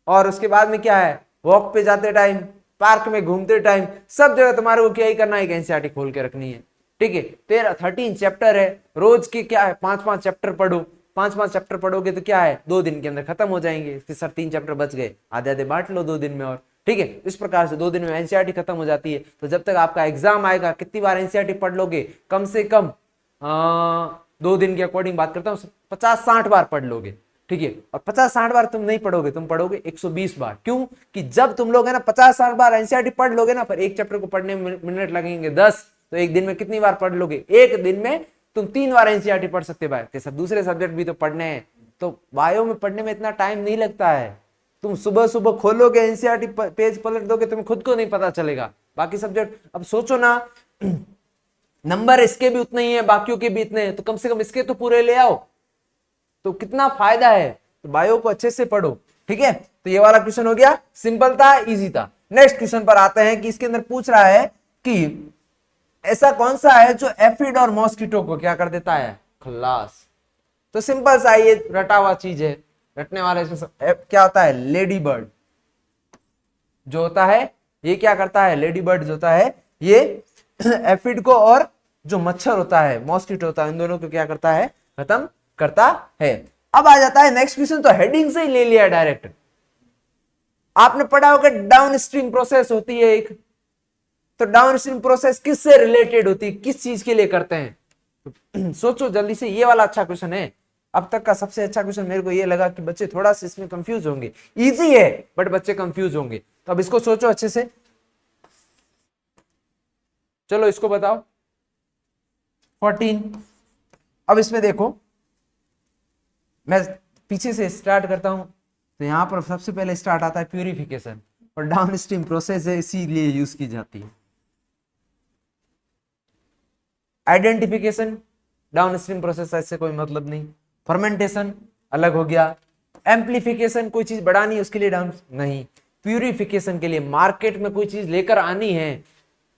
और उसके बाद में क्या है, वॉक पे जाते टाइम, पार्क में घूमते टाइम, सब जगह तुम्हारे को क्या ही करना है, एक एनसीईआरटी खोल के रखनी है। ठीक है, 13 चैप्टर है, रोज के क्या है 5-5 चैप्टर पढ़ो। 5-5 चैप्टर पढ़ोगे तो क्या है 2 दिन के अंदर खत्म हो जाएंगे। फिर सर 3 चैप्टर बच गए, आधे बांट लो 2 दिन में। और ठीक है, इस प्रकार से 2 दिन में एनसीईआरटी खत्म हो जाती है। तो जब तक आपका एग्जाम आएगा कितनी बार एनसीईआरटी पढ़ लोगे, कम से कम 2 दिन के अकॉर्डिंग बात करता हूँ, 50-60 बार पढ़ लोगे। ठीक है, और 50-60 बार तुम नहीं पढ़ोगे, तुम पढ़ोगे 120 बार। क्यों कि जब तुम लोग है ना 50-60 बार एनसीईआरटी पढ़ लोगे ना, पर एक चैप्टर को पढ़ने में मिनट लगेंगे 10, तो एक दिन में कितनी बार पढ़ लोगे, एक दिन में तुम 3 बार एनसीईआरटी पढ़ सकते भाई। सब दूसरे सब्जेक्ट भी तो पढ़ने हैं, तो बायो में पढ़ने में इतना टाइम नहीं लगता है। तुम सुबह सुबह खोलोगे एनसीईआरटी पेज पलट दोगे, तुम्हें खुद को नहीं पता चलेगा। बाकी सब्जेक्ट अब सोचो ना, नंबर इसके भी उतने ही है, बाकियों के भी इतने हैं, तो कम से कम इसके तो पूरे ले आओ, तो कितना फायदा है। तो बायो को अच्छे से पढ़ो। ठीक है, तो ये वाला क्वेश्चन हो गया, सिंपल था, इजी था। नेक्स्ट क्वेश्चन पर आते हैं कि इसके अंदर पूछ रहा है कि ऐसा कौन सा है जो एफिड और मॉस्किटो को क्या कर देता है, खल्लास। तो सिंपल सा ये रटा हुआ चीज है, रटने वाले क्या होता है, लेडी बर्ड जो होता है ये क्या करता है, लेडी बर्ड जो होता है ये एफिड को और जो मच्छर होता है मॉस्किटो होता है, इन दोनों को क्या करता है, खत्म करता है। अब आ जाता है नेक्स्ट क्वेश्चन, तो हेडिंग से ही ले लिया डायरेक्ट। आपने पढ़ा होगा डाउन स्ट्रीम प्रोसेस होती है एक, तो डाउन स्ट्रीम प्रोसेस किससे रिलेटेड होती है, किस चीज के लिए करते हैं, तो सोचो जल्दी से। ये वाला अच्छा क्वेश्चन है, अब तक का सबसे अच्छा क्वेश्चन मेरे को ये लगा कि बच्चे थोड़ा सा इसमें कंफ्यूज होंगे। इजी है बट बच्चे कंफ्यूज होंगे, तो अब इसको सोचो अच्छे से। चलो इसको बताओ 14। अब इसमें देखो मैं पीछे से स्टार्ट करता हूं, तो यहां पर सबसे पहले स्टार्ट आता है प्यूरिफिकेशन, और डाउन स्ट्रीम प्रोसेस है इसीलिए यूज की जाती है। आइडेंटिफिकेशन डाउन स्ट्रीम प्रोसेस ऐसे कोई मतलब नहीं। फर्मेंटेशन अलग हो गया। एम्प्लीफिकेशन कोई चीज बढ़ानी है उसके लिए डाउन नहीं। प्यूरिफिकेशन के लिए मार्केट में कोई चीज लेकर आनी है,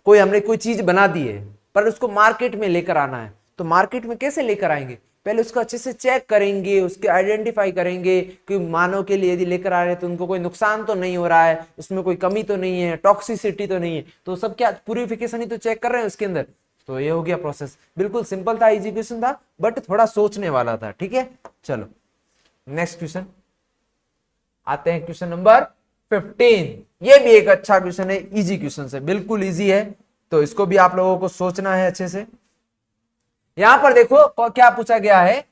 कोई हमने कोई चीज बना दी है पर उसको मार्केट में लेकर आना है, तो मार्केट में कैसे लेकर आएंगे, पहले उसको अच्छे से चेक करेंगे, उसके आइडेंटिफाई करेंगे कि मानव के लिए यदि लेकर आ रहे हैं तो उनको कोई नुकसान तो नहीं हो रहा है, उसमें कोई कमी तो नहीं है, टॉक्सिसिटी तो नहीं है, तो सब क्या प्यूरिफिकेशन ही तो चेक कर रहे हैं उसके अंदर। तो ये हो गया प्रोसेस, बिल्कुल सिंपल था, इजी क्वेश्चन था बट थोड़ा सोचने वाला था। ठीक है, चलो नेक्स्ट क्वेश्चन आते हैं, क्वेश्चन नंबर 15। ये भी एक अच्छा क्वेश्चन है, इजी क्वेश्चन है, बिल्कुल इजी है, तो इसको भी आप लोगों को सोचना है अच्छे से। यहां पर देखो क्या पूछा गया है,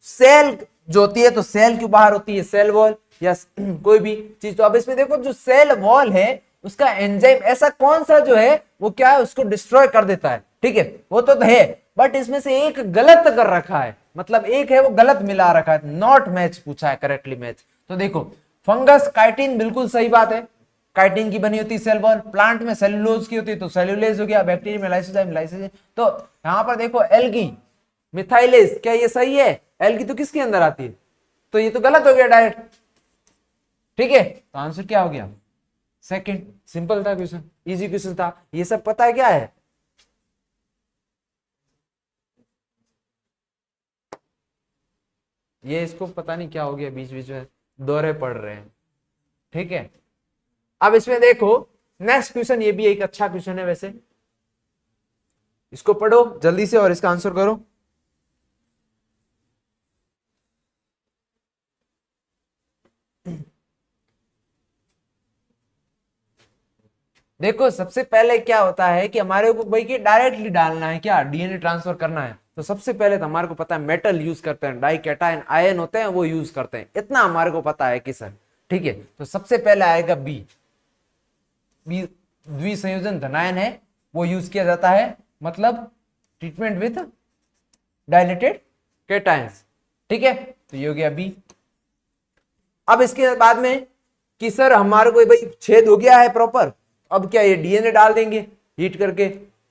सेल जो होती है तो सेल क्यों बाहर होती है, सेल वॉल, या कोई भी चीज। तो अब इसमें देखो जो सेल वॉल है उसका एंजाइम ऐसा कौन सा जो है वो क्या है उसको डिस्ट्रॉय कर देता है, ठीक है, वो तो है, बट इसमें से एक गलत कर रखा है, मतलब एक है वो गलत मिला रखा है, नॉट मैच पूछा है, करेक्टली मैच। तो देखो फंगस काइटिन बिल्कुल सही बात है, काइटिन की बनी होती है सेल वॉल, प्लांट में सेलुलोज की होती है तो सेलुलेज हो गया, बैक्टीरिया में लाइसोजाइम लाइसोजाइम। तो यहां पर देखो एल्गी मिथाइलेज, क्या ये सही है? एल्गी तो किसके अंदर आती है, तो ये तो गलत हो गया डायरेक्ट, ठीक है। तो आंसर क्या हो गया? सेकंड। सिंपल था क्वेश्चन, इजी क्वेश्चन था। ये सब पता है क्या है? ये इसको पता नहीं क्या हो गया, बीच बीच में दौरे पड़ रहे हैं, ठीक है। अब इसमें देखो नेक्स्ट क्वेश्चन, ये भी एक अच्छा क्वेश्चन है वैसे, इसको पढ़ो जल्दी से और इसका आंसर करो। देखो सबसे पहले क्या होता है कि हमारे को भाई कि डायरेक्टली डालना है, क्या डीएनए ट्रांसफर करना है, तो सबसे पहले तो हमारे को पता है मेटल यूज करते हैं, डाई कैटायन आयन होते हैं वो यूज करते हैं, इतना हमारे को पता है कि सर, ठीक है। तो सबसे पहले आएगा बी, बी द्विसंयोजन धनायन है, वो यूज किया जाता है, मतलब ट्रीटमेंट विथ डायलेटेड कैटायंस, ठीक है। तो ये हो गया बी। अब इसके बाद में कि सर हमारे को भाई छेद हो गया है प्रॉपर, अब क्या ये डीएनए डाल देंगे हीट करके,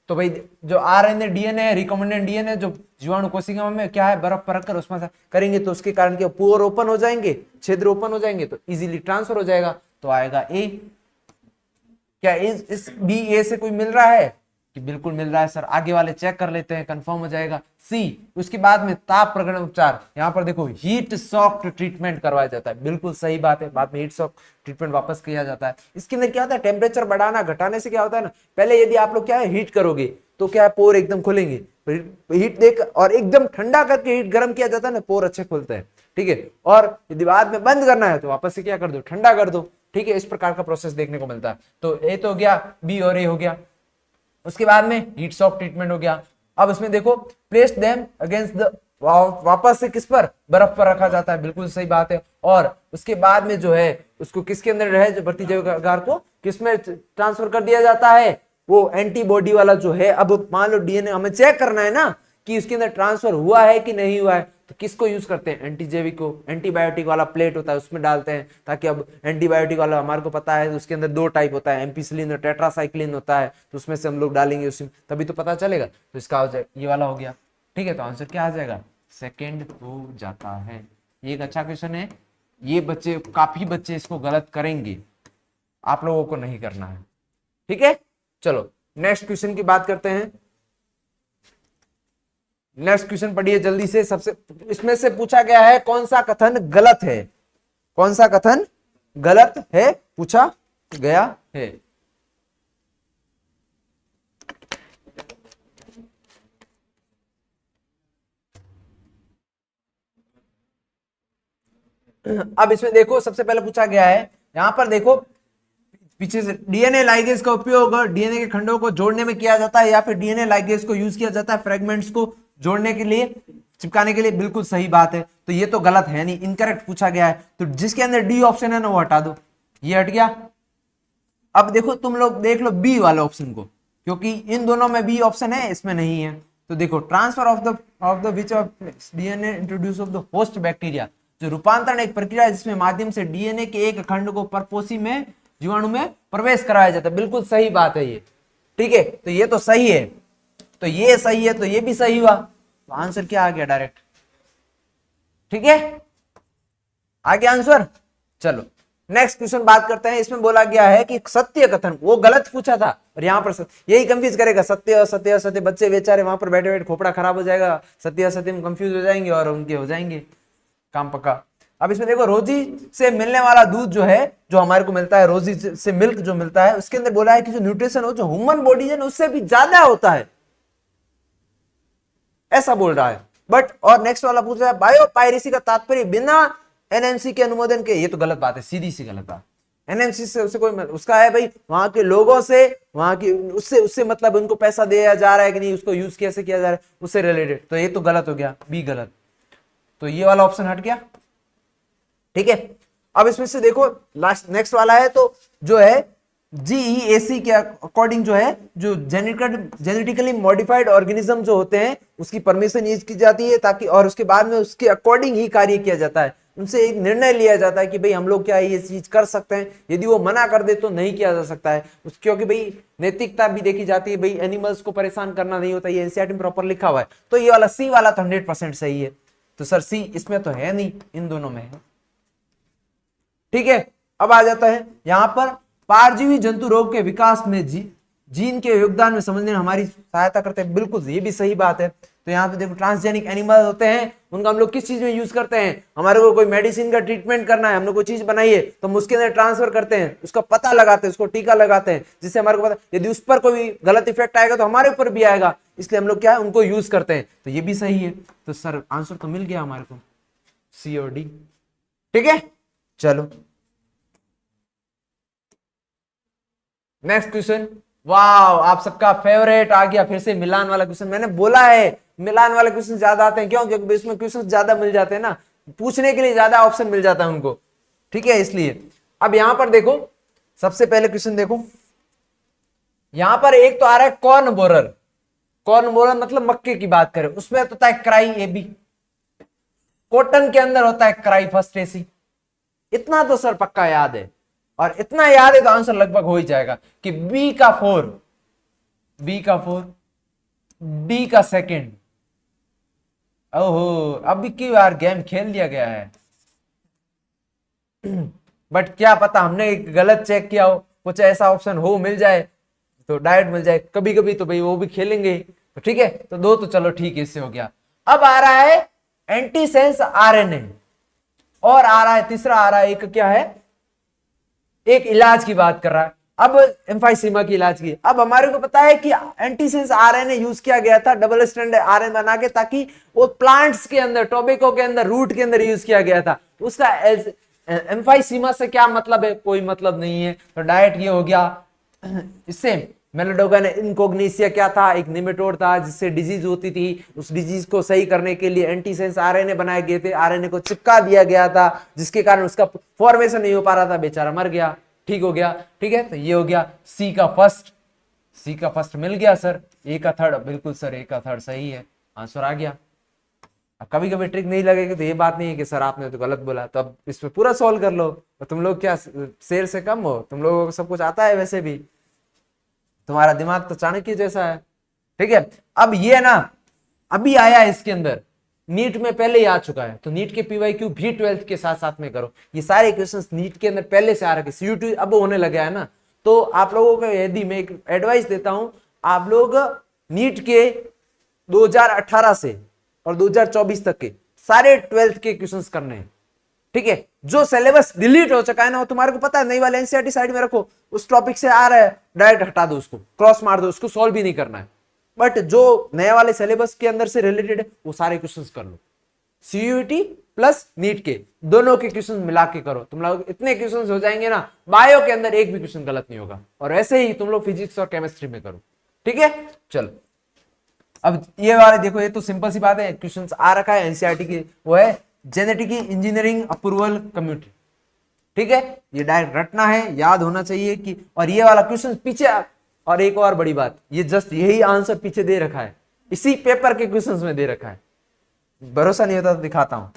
तो भाई जो आरएनए डीएनए रिकॉम्बिनेंट डीएनए जो जीवाणु कोशिका में क्या है बर्फ पर रखकर उसमें से करेंगे, तो उसके कारण क्या पोर ओपन हो जाएंगे, छिद्र ओपन हो जाएंगे, तो इजीली ट्रांसफर हो जाएगा। तो आएगा ए। क्या इस बी ए से कोई मिल रहा है कि बिल्कुल मिल रहा है सर, आगे वाले चेक कर लेते हैं, कंफर्म हो जाएगा। सी उसके बाद में ताप प्रगण उपचार, यहां पर देखो हीट शॉक ट्रीटमेंट करवाया जाता है, बिल्कुल सही बात है, बाद में हीट शॉक ट्रीटमेंट वापस किया जाता है। इसके अंदर क्या होता है, टेम्परेचर बढ़ाना घटाने से क्या होता है ना, पहले यदि आप लोग क्या है हीट करोगे तो क्या है पोर एकदम खुलेंगे, हीट देख और एकदम ठंडा करके हीट गर्म किया जाता है ना, पोर अच्छे खुलते हैं, ठीक है। और यदि बाद में बंद करना है तो वापस से क्या कर दो, ठंडा कर दो, ठीक है। इस प्रकार का प्रोसेस देखने को मिलता है। तो ए तो हो गया, बी और ए हो गया। उसके बाद में हीट शॉक ट्रीटमेंट हो गया। अब इसमें देखो प्लेस देम अगेंस्ट द, वापस से किस पर, बर्फ पर रखा जाता है, बिल्कुल सही बात है। और उसके बाद में जो है उसको किसके अंदर है, जो बढ़ती जैविक को किसमें ट्रांसफर कर दिया जाता है, वो एंटीबॉडी वाला जो है। अब मान लो डीएनए हमें चेक करना है ना कि उसके अंदर ट्रांसफर हुआ है कि नहीं हुआ है, तो किसको यूज करते हैं, एंटीजेविक को, एंटीबायोटिक वाला प्लेट होता है उसमें डालते हैं, ताकि अब एंटीबायोटिक वाला हमारे को पता है उसके अंदर दो टाइप होता है, एम्पिसिलिन और टेट्रासाइक्लिन होता है, तो उसमें से हम लोग डालेंगे उसमें, तभी तो पता चलेगा। तो इसका हो जाएगा ये वाला हो गया, ठीक है। तो आंसर क्या आ जाएगा, सेकेंड हो जाता है। ये एक अच्छा क्वेश्चन है, ये बच्चे काफी बच्चे इसको गलत करेंगे, आप लोगों को नहीं करना है, ठीक है। चलो नेक्स्ट क्वेश्चन की बात करते हैं। नेक्स्ट क्वेश्चन पढ़िए जल्दी से। सबसे इसमें से पूछा गया है कौन सा कथन गलत है, कौन सा कथन गलत है पूछा गया है। अब इसमें देखो सबसे पहले पूछा गया है, यहां पर देखो पीछे से डीएनए लाइगेज का उपयोग डीएनए के खंडों को जोड़ने में किया जाता है, या फिर डीएनए लाइगेज को यूज किया जाता है फ्रेगमेंट्स को जोड़ने के लिए, चिपकाने के लिए, बिल्कुल सही बात है। तो ये तो गलत है नहीं, इनकरेक्ट पूछा गया है, तो जिसके अंदर डी ऑप्शन है ना वो हटा दो, ये हट गया। अब देखो तुम लोग देख लो बी वाले ऑप्शन को, क्योंकि इन दोनों में बी ऑप्शन है, इसमें नहीं है। तो देखो transfer of the which of DNA introduce of the host bacteria, जो रूपांतरण एक प्रक्रिया है जिसमें माध्यम से डीएनए के एक खंड को परपोषी में जीवाणु में प्रवेश कराया जाता है, बिल्कुल सही बात है ये, ठीक है। तो ये तो सही है, तो ये सही है, तो ये भी सही हुआ, तो आंसर क्या आ गया डायरेक्ट, ठीक है, आ गया आंसर। चलो नेक्स्ट क्वेश्चन बात करते हैं। इसमें बोला गया है कि सत्य कथन, वो गलत पूछा था और यहाँ पर यही कंफ्यूज करेगा, सत्य असत्य असत्य, बच्चे बेचारे वहां पर बैठे बैठे खोपड़ा खराब हो जाएगा, सत्य असत्य में कंफ्यूज हो जाएंगे और उनके हो जाएंगे काम पक्का। अब इसमें देखो रोजी से मिलने वाला दूध जो है, जो हमारे को मिलता है, रोजी से मिल्क जो मिलता है, उसके अंदर बोला है कि जो न्यूट्रिशन हो जो ह्यूमन बॉडी है उससे भी ज्यादा होता है, ऐसा बोल रहा है। बट और नेक्स्ट वाला पूछ रहा है बायोपायरेसी का तात्पर्य बिना एनएमसी के अनुमोदन के, ये तो गलत बात है, सीधी सी गलत बात। एनएमसी से उससे कोई उसका है भाई वहां के लोगों से, वहां की उससे उससे मतलब उनको पैसा दिया जा रहा है कि नहीं, उसको यूज कैसे किया जा रहा है उससे रिलेटेड, तो ये तो गलत हो गया, बी गलत। तो ये वाला ऑप्शन हट गया, ठीक है। अब इसमें से देखो लास्ट नेक्स्ट वाला है, तो जो है GEAC के अकॉर्डिंग जो है, जो जेनेटिकली मॉडिफाइड ऑर्गेनिज्म जो होते हैं उसकी परमिशन यूज की जाती है, ताकि और उसके बाद में उसके अकॉर्डिंग ही कार्य किया जाता है। उनसे एक निर्णय लिया जाता है कि भाई हम लोग क्या ये चीज कर सकते हैं, यदि वो मना कर दे तो नहीं किया जा सकता है क्योंकि भाई नैतिकता भी देखी जाती है, भाई एनिमल्स को परेशान करना नहीं होता, ये एनसीईआरटी में प्रॉपर लिखा हुआ है। तो ये वाला सी वाला तो 100% सही है। तो सर सी इसमें तो है नहीं, इन दोनों में है। ठीक है, अब आ जाता है यहां पर पारजीवी जंतु रोग के विकास में जीन के योगदान में समझने में हमारी सहायता करते हैं। बिल्कुल ये भी सही बात है। तो यहाँ पे देखो ट्रांसजेनिक एनिमल होते हैं, उनका हम लोग किस चीज में यूज करते हैं, हमारे को कोई मेडिसिन का ट्रीटमेंट करना है, हम लोग कोई चीज बनाई है तो हम उसके अंदर ट्रांसफर करते हैं, उसका पता लगाते हैं, उसको टीका लगाते हैं, जिससे हमारे को पता यदि उस पर कोई गलत इफेक्ट आएगा तो हमारे ऊपर भी आएगा, इसलिए हम लोग क्या है उनको यूज करते हैं। तो ये भी सही है। तो सर आंसर तो मिल गया हमारे को, सी और डी। ठीक है, चलो नेक्स्ट क्वेश्चन। वाह, आप सबका फेवरेट आ गया फिर से मिलान वाला क्वेश्चन। मैंने बोला है मिलान वाले क्वेश्चन ज्यादा आते हैं, क्यों? क्योंकि इसमें क्वेश्चन ज्यादा मिल जाते हैं ना, पूछने के लिए ज्यादा ऑप्शन मिल जाता है उनको। ठीक है, इसलिए अब यहां पर देखो, सबसे पहले क्वेश्चन देखो, यहां पर एक तो आ रहा है कॉर्न बोरर। कॉर्न बोरर मतलब मक्के की बात करें, उसमें तो होता है क्राई ए बी, कॉटन के अंदर होता है क्राई फर्स्ट एसी। इतना तो सर पक्का याद है, और इतना याद है तो आंसर लगभग हो ही जाएगा कि बी का 4, डी का सेकंड। ओहो, अब की बार गेम खेल लिया गया है। बट क्या पता हमने गलत चेक किया हो, कुछ ऐसा ऑप्शन हो मिल जाए तो डायरेक्ट मिल जाए, कभी कभी तो भाई वो भी खेलेंगे। तो ठीक है, तो दो तो चलो ठीक है, इससे हो गया। अब आ रहा है एंटीसेंस आरएनए, और आ रहा है तीसरा, आ रहा है एक क्या है, एक इलाज की बात कर रहा है। अब एम्फाइसीमा की इलाज की। अब हमारे को पता है कि एंटीसेंस आरएनए यूज किया गया था डबल स्ट्रैंड आरएनए बना के, ताकि वो प्लांट्स के अंदर, टोबैको के अंदर, रूट के अंदर यूज किया गया था। उसका एम्फाइसीमा से क्या मतलब है? कोई मतलब नहीं है। तो डायरेक्ट ये हो गया। इससे मेलाडोगन इनकोग्निसिया क्या था? एक निमेटोड था जिससे डिजीज होती थी। उस डिजीज को सही करने के लिए एंटीसेंस आरएनए बनाए गए थे, आरएनए को चिपका दिया गया था, जिसके कारण उसका फॉर्मेशन नहीं हो पा रहा था, बेचारा मर गया। ठीक हो गया। ठीक है, तो ये हो गया सी का फर्स्ट मिल गया सर। ए का थर्ड, बिल्कुल सर ए का थर्ड सही है, आंसर आ गया। अब कभी कभी ट्रिक नहीं लगेगी तो ये बात नहीं है कि सर आपने तो गलत बोला, तो अब इस पे पूरा सॉल्व कर लो। तो तुम लोग क्या शेर से कम हो? तुम लोगों को सब कुछ आता है, वैसे भी तुम्हारा दिमाग तो चाणक्य जैसा है। ठीक है, अब ये ना अभी आया है इसके अंदर, नीट में पहले ही आ चुका है, तो नीट के पीवाईक्यू भी 12th के साथ साथ में करो। ये सारे क्वेश्चंस नीट के अंदर पहले से आ रखे, सीयूटी अब होने लगा है ना। तो आप लोगों को यदि मैं एक एडवाइस देता हूं, आप लोग नीट के 2018 से और 2024 तक के सारे 12th के क्वेश्चंस करने हैं। ठीक है, जो सिलेबस डिलीट हो चुका है ना, वो तुम्हारे को पता है, नई वाले एनसीईआरटी साइड में रखो, उस टॉपिक से आ रहा है डायरेक्ट हटा दो, उसको क्रॉस मार दो, उसको सॉल्व भी नहीं करना है। बट जो नया वाले सिलेबस के अंदर से रिलेटेड है वो सारे क्वेश्चंस कर लो, सीयूईटी प्लस नीट के दोनों के क्वेश्चन मिला के करो। तुम लोग इतने क्वेश्चन हो जाएंगे ना, बायो के अंदर एक भी क्वेश्चन गलत नहीं होगा। और ऐसे ही तुम लोग फिजिक्स और केमिस्ट्री में करो। ठीक है, चलो अब ये वाले देखो, ये तो सिंपल सी बात है, क्वेश्चंस आ रखा है एनसीईआरटी की, वो है जेनेटिक इंजीनियरिंग अप्रूवल कम्युनिटी। ठीक है, ये डायरेक्ट रटना है, याद होना चाहिए कि, और ये वाला क्वेश्चन पीछे, और एक और बड़ी बात, ये जस्ट यही आंसर पीछे दे रखा है, इसी पेपर के क्वेश्चंस में दे रखा है। भरोसा नहीं होता तो दिखाता हूं।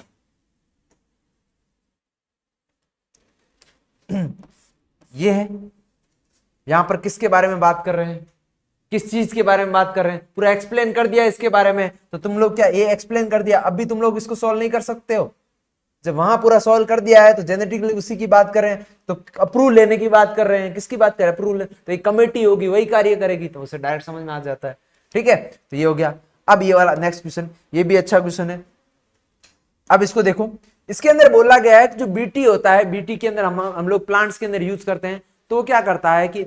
ये है, यहां पर किसके बारे में बात कर रहे हैं, किस चीज के बारे में बात कर रहे हैं, पूरा एक्सप्लेन कर दिया इसके बारे में। तो तुम लोग क्या ये एक्सप्लेन कर दिया, अब भी तुम लोग इसको सॉल्व नहीं कर सकते हो? जब वहां पूरा सॉल्व कर दिया है तो जेनेटिकली उसी की बात कर रहे हैं, तो अप्रूव लेने की बात कर रहे हैं, किसकी बात कर रहे हैं? अप्रूव। तो एक कमेटी होगी, वही कार्य करेगी, तो उसे डायरेक्ट समझ में आ जाता है। ठीक है, तो ये हो गया। अब ये वाला नेक्स्ट क्वेश्चन, ये भी अच्छा क्वेश्चन है। अब इसको देखो, इसके अंदर बोला गया है कि जो बीटी होता है, बीटी के अंदर हम लोग प्लांट्स के अंदर यूज करते हैं, तो वो क्या करता है कि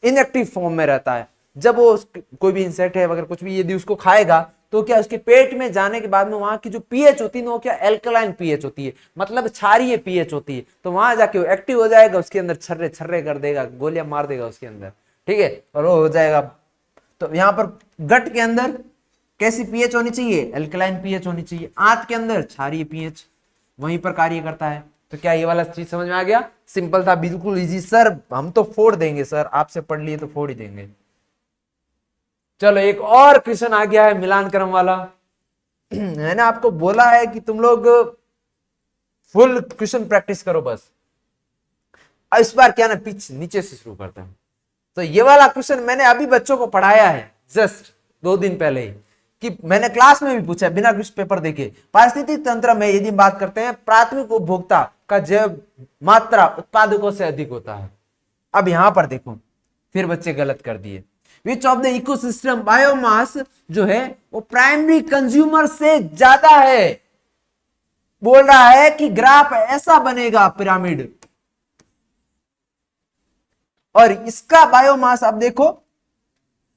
इनएक्टिव फॉर्म में रहता है। जब वो कोई भी इंसेक्ट है अगर कुछ भी यदि उसको खाएगा, तो क्या उसके पेट में जाने के बाद में वहां की जो पीएच होती है वो क्या एल्कलाइन पीएच होती है, मतलब क्षारीय पीएच होती है। तो वहां जाके वो एक्टिव हो जाएगा, उसके अंदर छर्रे छर्रे कर देगा, गोलियां मार देगा उसके अंदर। ठीक है, और वो हो जाएगा। तो यहाँ पर गट के अंदर कैसी पीएच होनी चाहिए? एल्कलाइन पीएच होनी चाहिए। आंत के अंदर क्षारीय पीएच, वहीं पर कार्य करता है। तो क्या ये वाला चीज समझ में आ गया? सिंपल था, बिल्कुल इजी। सर हम तो फोड़ देंगे सर, आपसे पढ़ लिए तो फोड़ ही देंगे। चलो एक और क्वेश्चन आ गया है मिलान क्रम वाला। मैंने आपको बोला है कि तुम लोग फुल क्वेश्चन प्रैक्टिस करो बस। अब इस बार क्या ना पिच नीचे से शुरू करता हूं। तो ये वाला क्वेश्चन मैंने अभी बच्चों को पढ़ाया है जस्ट 2 दिन पहले ही, कि मैंने क्लास में भी पूछा है बिना कुछ पेपर देखे। पारिस्थितिक तंत्र में यदि बात करते हैं, प्राथमिक उपभोक्ता का जैव मात्रा उत्पादकों से अधिक होता है। अब यहां पर देखो फिर बच्चे गलत कर दिए। Which of the ecosystem biomass जो है वो प्राइमरी कंज्यूमर से ज्यादा है। बोल रहा है कि ग्राफ ऐसा बनेगा पिरामिड, और इसका बायोमास अब देखो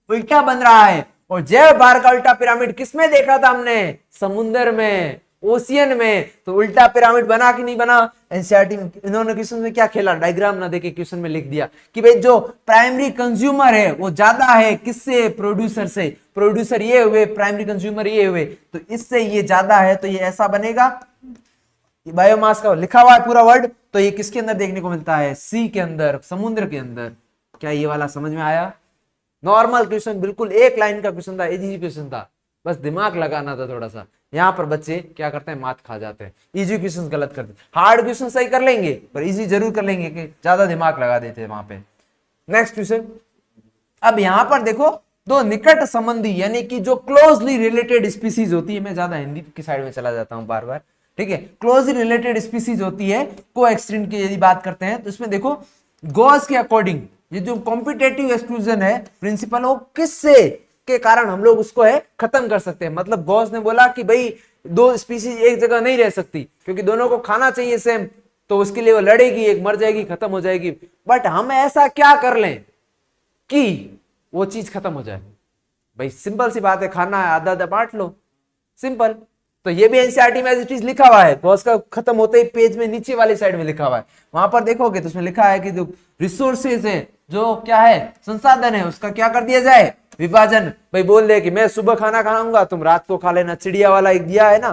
उल्टा बन रहा है। और जैव भार का उल्टा पिरामिड किसमें देखा था हमने? समुद्र में, ओशियन में। तो उल्टा पिरामिड बना कि नहीं बना? एनसीईआरटी में इन्होंने क्वेश्चन में क्या खेला, डायग्राम ना देके क्वेश्चन में लिख दिया कि भाई जो प्राइमरी कंज्यूमर है वो ज्यादा है किससे? प्रोड्यूसर से। प्रोड्यूसर ये हुए, प्राइमरी कंज्यूमर ये हुए, तो इससे ये ज्यादा है, तो ये ऐसा बनेगा। बायोमास का लिखा हुआ है पूरा वर्ड, तो ये किसके अंदर देखने को मिलता है? सी के अंदर, समुद्र के अंदर। क्या ये वाला समझ में आया? नॉर्मल क्वेश्चन, बिल्कुल एक लाइन का क्वेश्चन था, इजी क्वेश्चन था, बस दिमाग लगाना था थोड़ा सा। यहाँ पर बच्चे क्या करते हैं? मात खा जाते हैं, इजी क्वेश्चन गलत करते हैं। हार्ड क्वेश्चन सही कर लेंगे पर इजी जरूर कर लेंगे कि ज्यादा दिमाग लगा देते हैं वहां पे। Next question. अब यहां पर देखो दो निकट संबंधी यानी कि जो क्लोजली रिलेटेड स्पीसीज होती है, मैं ज्यादा हिंदी की साइड में चला जाता हूं बार बार, ठीक है। क्लोजली रिलेटेड स्पीसीज होती है को एक्सटेंट की यदि बात करते हैं, तो इसमें देखो गॉस के अकॉर्डिंग ये जो कॉम्पिटेटिव एक्सक्लूजन है प्रिंसिपल, वो किससे के कारण हम लोग उसको है खत्म कर सकते हैं। मतलब गॉस ने बोला कि भाई 2 स्पीसीज एक जगह नहीं रह सकती क्योंकि दोनों को खाना चाहिए सेम, तो उसके लिए वो लड़ेगी, एक मर जाएगी, खत्म हो जाएगी। बट हम ऐसा क्या कर लें कि वो चीज खत्म हो जाए? भाई सिंपल सी बात है, खाना है, आधा आधा बांट लो, सिंपल। तो ये भी एनसीईआरटी में एज इट इज लिखा हुआ है, गॉस का खत्म होते ही पेज में नीचे वाली साइड में लिखा हुआ है। वहां पर देखोगे तो उसमें लिखा है कि जो रिसोर्सेज है, जो क्या है संसाधन है, उसका क्या कर दिया जाए? विभाजन। भाई बोल दे कि मैं सुबह खाना खाऊंगा, तुम रात को खा लेना। चिड़िया वाला एक दिया है ना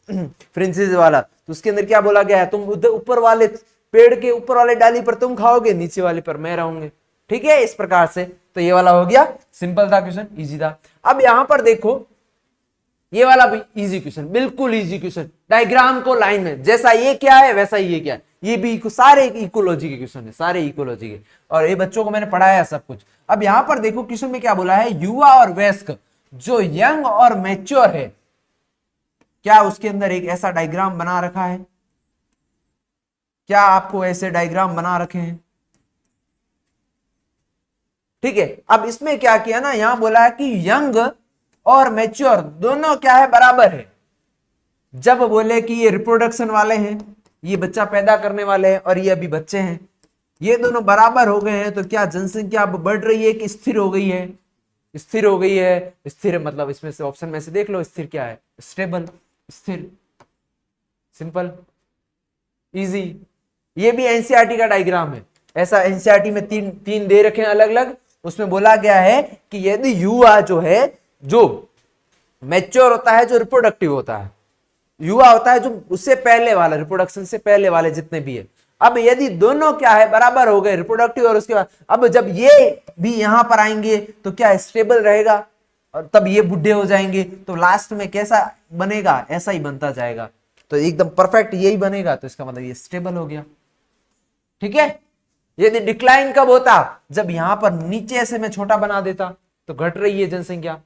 फ्रिंसेस वाला, तो उसके अंदर क्या बोला गया है? तुम उधर ऊपर वाले पेड़ के ऊपर वाले डाली पर तुम खाओगे, नीचे वाले पर मैं रहूंगे, ठीक है, इस प्रकार से। तो ये वाला हो गया, सिंपल था क्वेश्चन, इजी था। अब यहां पर देखो ये वाला भी इजी क्वेश्चन, बिल्कुल इजी क्वेश्चन। डायग्राम को लाइन में, जैसा ये क्या है वैसा ये क्या है, ये भी सारे इकोलॉजी के क्वेश्चन है, सारे इकोलॉजी के, और ये बच्चों को मैंने पढ़ाया सब कुछ। अब यहां पर देखो क्वेश्चन में क्या बोला है? युवा और वयस्क, जो यंग और मैच्योर है, क्या उसके अंदर एक ऐसा डायग्राम बना रखा है? क्या आपको ऐसे डायग्राम बना रखे हैं? ठीक है। अब इसमें क्या किया ना, यहां बोला है कि यंग और मैच्योर दोनों क्या है? बराबर है। जब बोले कि ये रिप्रोडक्शन वाले हैं, ये बच्चा पैदा करने वाले हैं, और ये अभी बच्चे हैं, ये दोनों बराबर हो गए हैं, तो क्या जनसंख्या अब बढ़ रही है कि स्थिर हो गई है? स्थिर हो गई है। स्थिर मतलब इसमें से ऑप्शन में से देख लो, स्थिर क्या है? स्टेबल, स्थिर, सिंपल, इजी। ये भी एनसीईआरटी का डायग्राम है, ऐसा एनसीईआरटी में तीन दे रखे हैं अलग अलग। उसमें बोला गया है कि यदि युवा जो है, जो मैच्योर होता है, जो रिप्रोडक्टिव होता है, युवा होता है जो उससे पहले वाला, रिप्रोडक्शन से पहले वाले जितने भी है। अब यदि दोनों क्या है? बराबर हो गए, रिप्रोडक्टिव और उसके बाद, अब जब ये भी यहां पर आएंगे तो क्या स्टेबल रहेगा, और तब ये बुढ़े हो जाएंगे, तो लास्ट में कैसा बनेगा? ऐसा ही बनता जाएगा, तो एकदम परफेक्ट यही बनेगा। तो इसका मतलब ये स्टेबल हो गया, ठीक है। यदि डिक्लाइन कब होता? जब यहां पर नीचे से मैं छोटा बना देता तो घट रही है जनसंख्या,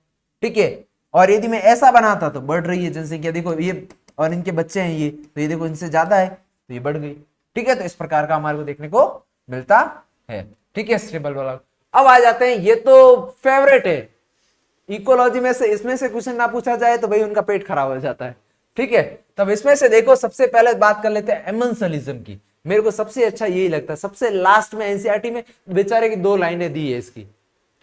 ठीक है। और यदि मैं ऐसा बनाता तो बढ़ रही है जनसंख्या। देखो ये, और इनके बच्चे हैं ये, तो ये देखो इनसे ज्यादा है तो ये बढ़ गई, ठीक है। तो इस प्रकार का हमारे को देखने को मिलता है, ठीक है, स्टेबल वाला। अब आ जाते हैं, ये तो फेवरेट है इकोलॉजी में से, इसमें से क्वेश्चन ना पूछा जाए तो भाई उनका पेट खराब हो जाता है, ठीक है। तब इसमें से देखो सबसे पहले बात कर लेते हैं एमेंसलिज्म की। मेरे को सबसे अच्छा यही लगता है, सबसे लास्ट में एनसीईआरटी में बेचारे की 2 लाइनें दी है इसकी,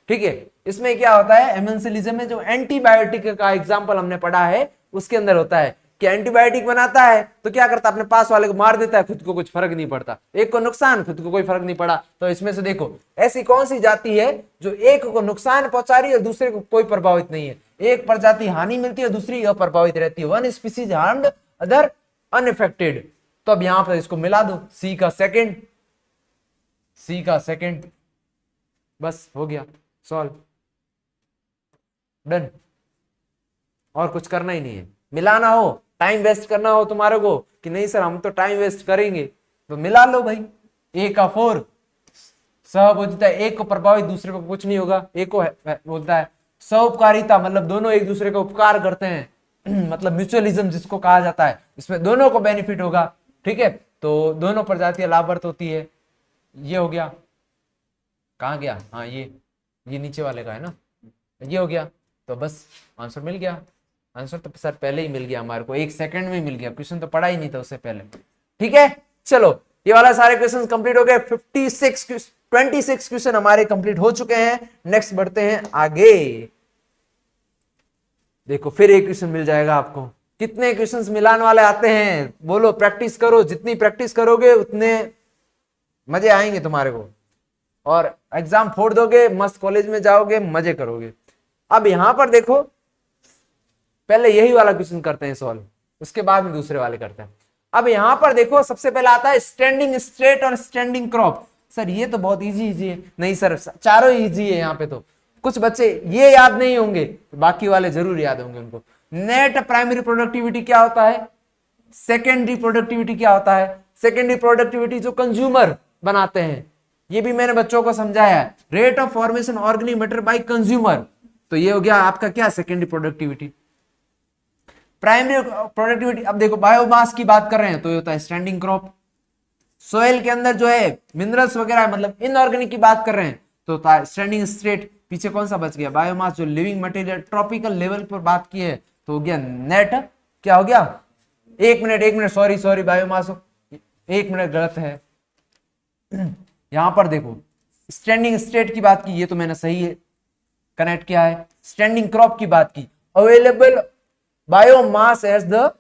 ठीक है। इसमें क्या होता है? एमेंसलिज्म में जो एंटीबायोटिक का एग्जांपल हमने पढ़ा है, उसके अंदर होता है कि एंटीबायोटिक बनाता है तो क्या करता है? अपने पास वाले को मार देता है, खुद को कुछ फर्क नहीं पड़ता। एक को नुकसान, खुद को कोई फर्क नहीं पड़ा। तो इसमें से देखो ऐसी कौन सी जाति है जो एक को नुकसान पहुंचा रही है और दूसरे को कोई प्रभावित नहीं है? एक प्रजाति हानि मिलती है, दूसरी अप्रभावित रहती है। One species harmed, other unaffected. तो अब यहां पर इसको मिला दो, सी का सेकंड, बस हो गया सॉल्व, डन। और कुछ करना ही नहीं है। मिलाना हो, टाइम वेस्ट करना हो तुम्हारे को कि नहीं सर हम तो टाइम वेस्ट करेंगे, तो मिला लो भाई। ए का 4 सहभुजता, एक को प्रभावित दूसरे को कुछ नहीं होगा, एक को बोलता है सौपकारिता, मतलब दोनों एक दूसरे का उपकार करते हैं मतलब म्यूचुअलिज्म जिसको कहा जाता है, इसमें दोनों को बेनिफिट होगा। ठीक है, तो दोनों प्रजातियां लाभार्थ होती है। ये हो गया, कहाँ गया, हाँ ये नीचे वाले का है ना, ये हो गया। तो बस आंसर मिल गया। आंसर तो सर पहले ही मिल गया हमारे को, 1 सेकंड में मिल गया, क्वेश्चन तो पढ़ा ही नहीं था उससे पहले। ठीक है, चलो ये वाला सारे क्वेश्चन कंप्लीट हो गए। 26 क्वेश्चन हमारे कंप्लीट हो चुके हैं। नेक्स्ट बढ़ते हैं आगे। देखो फिर एक क्वेश्चन मिल जाएगा आपको। कितने क्वेश्चंस मिलाने वाले आते हैं बोलो, प्रैक्टिस करो, जितनी प्रैक्टिस करोगे उतने मजे आएंगे तुम्हारे को, और एग्जाम फोड़ दोगे, मस्त कॉलेज में जाओगे, मजे करोगे। अब यहां पर देखो, पहले यही वाला क्वेश्चन करते हैं सॉल्व, उसके बाद में दूसरे वाले करते हैं। अब यहां पर देखो सबसे पहला आता है स्टैंडिंग स्ट्रेट और स्टैंडिंग क्रॉप। सर ये तो बहुत इजी है। नहीं सर चारों इजी है। यहाँ पे तो कुछ बच्चे ये याद नहीं होंगे, बाकी वाले जरूर याद होंगे उनको। नेट प्राइमरी प्रोडक्टिविटी क्या होता है, सेकेंडरी प्रोडक्टिविटी क्या होता है। सेकेंडरी प्रोडक्टिविटी जो कंज्यूमर बनाते हैं, ये भी मैंने बच्चों को समझाया है। Rate of formation organic matter by consumer, तो ये हो गया आपका क्या, सेकेंडरी प्रोडक्टिविटी। प्राइमरी प्रोडक्टिविटी, अब देखो बायोमास की बात कर रहे हैं तो ये होता है स्टैंडिंग क्रॉप। सोयल के अंदर जो है मिनरल्स वगैरह मतलब इनऑर्गेनिक की बात कर रहे हैं तो होता है स्टैंडिंग स्ट्रेट। पीछे कौन सा बच गया, बायोमास जो लिविंग मटेरियल ट्रॉपिकल लेवल पर बात की है तो हो गया नेट, क्या हो गया, एक मिनट सॉरी बायोमास, एक मिनट गलत है। यहां पर देखो स्टैंडिंग स्ट्रेट की बात की, ये तो मैंने सही है कनेक्ट किया है। स्टैंडिंग क्रॉप की बात की, अवेलेबल बायोमास एज द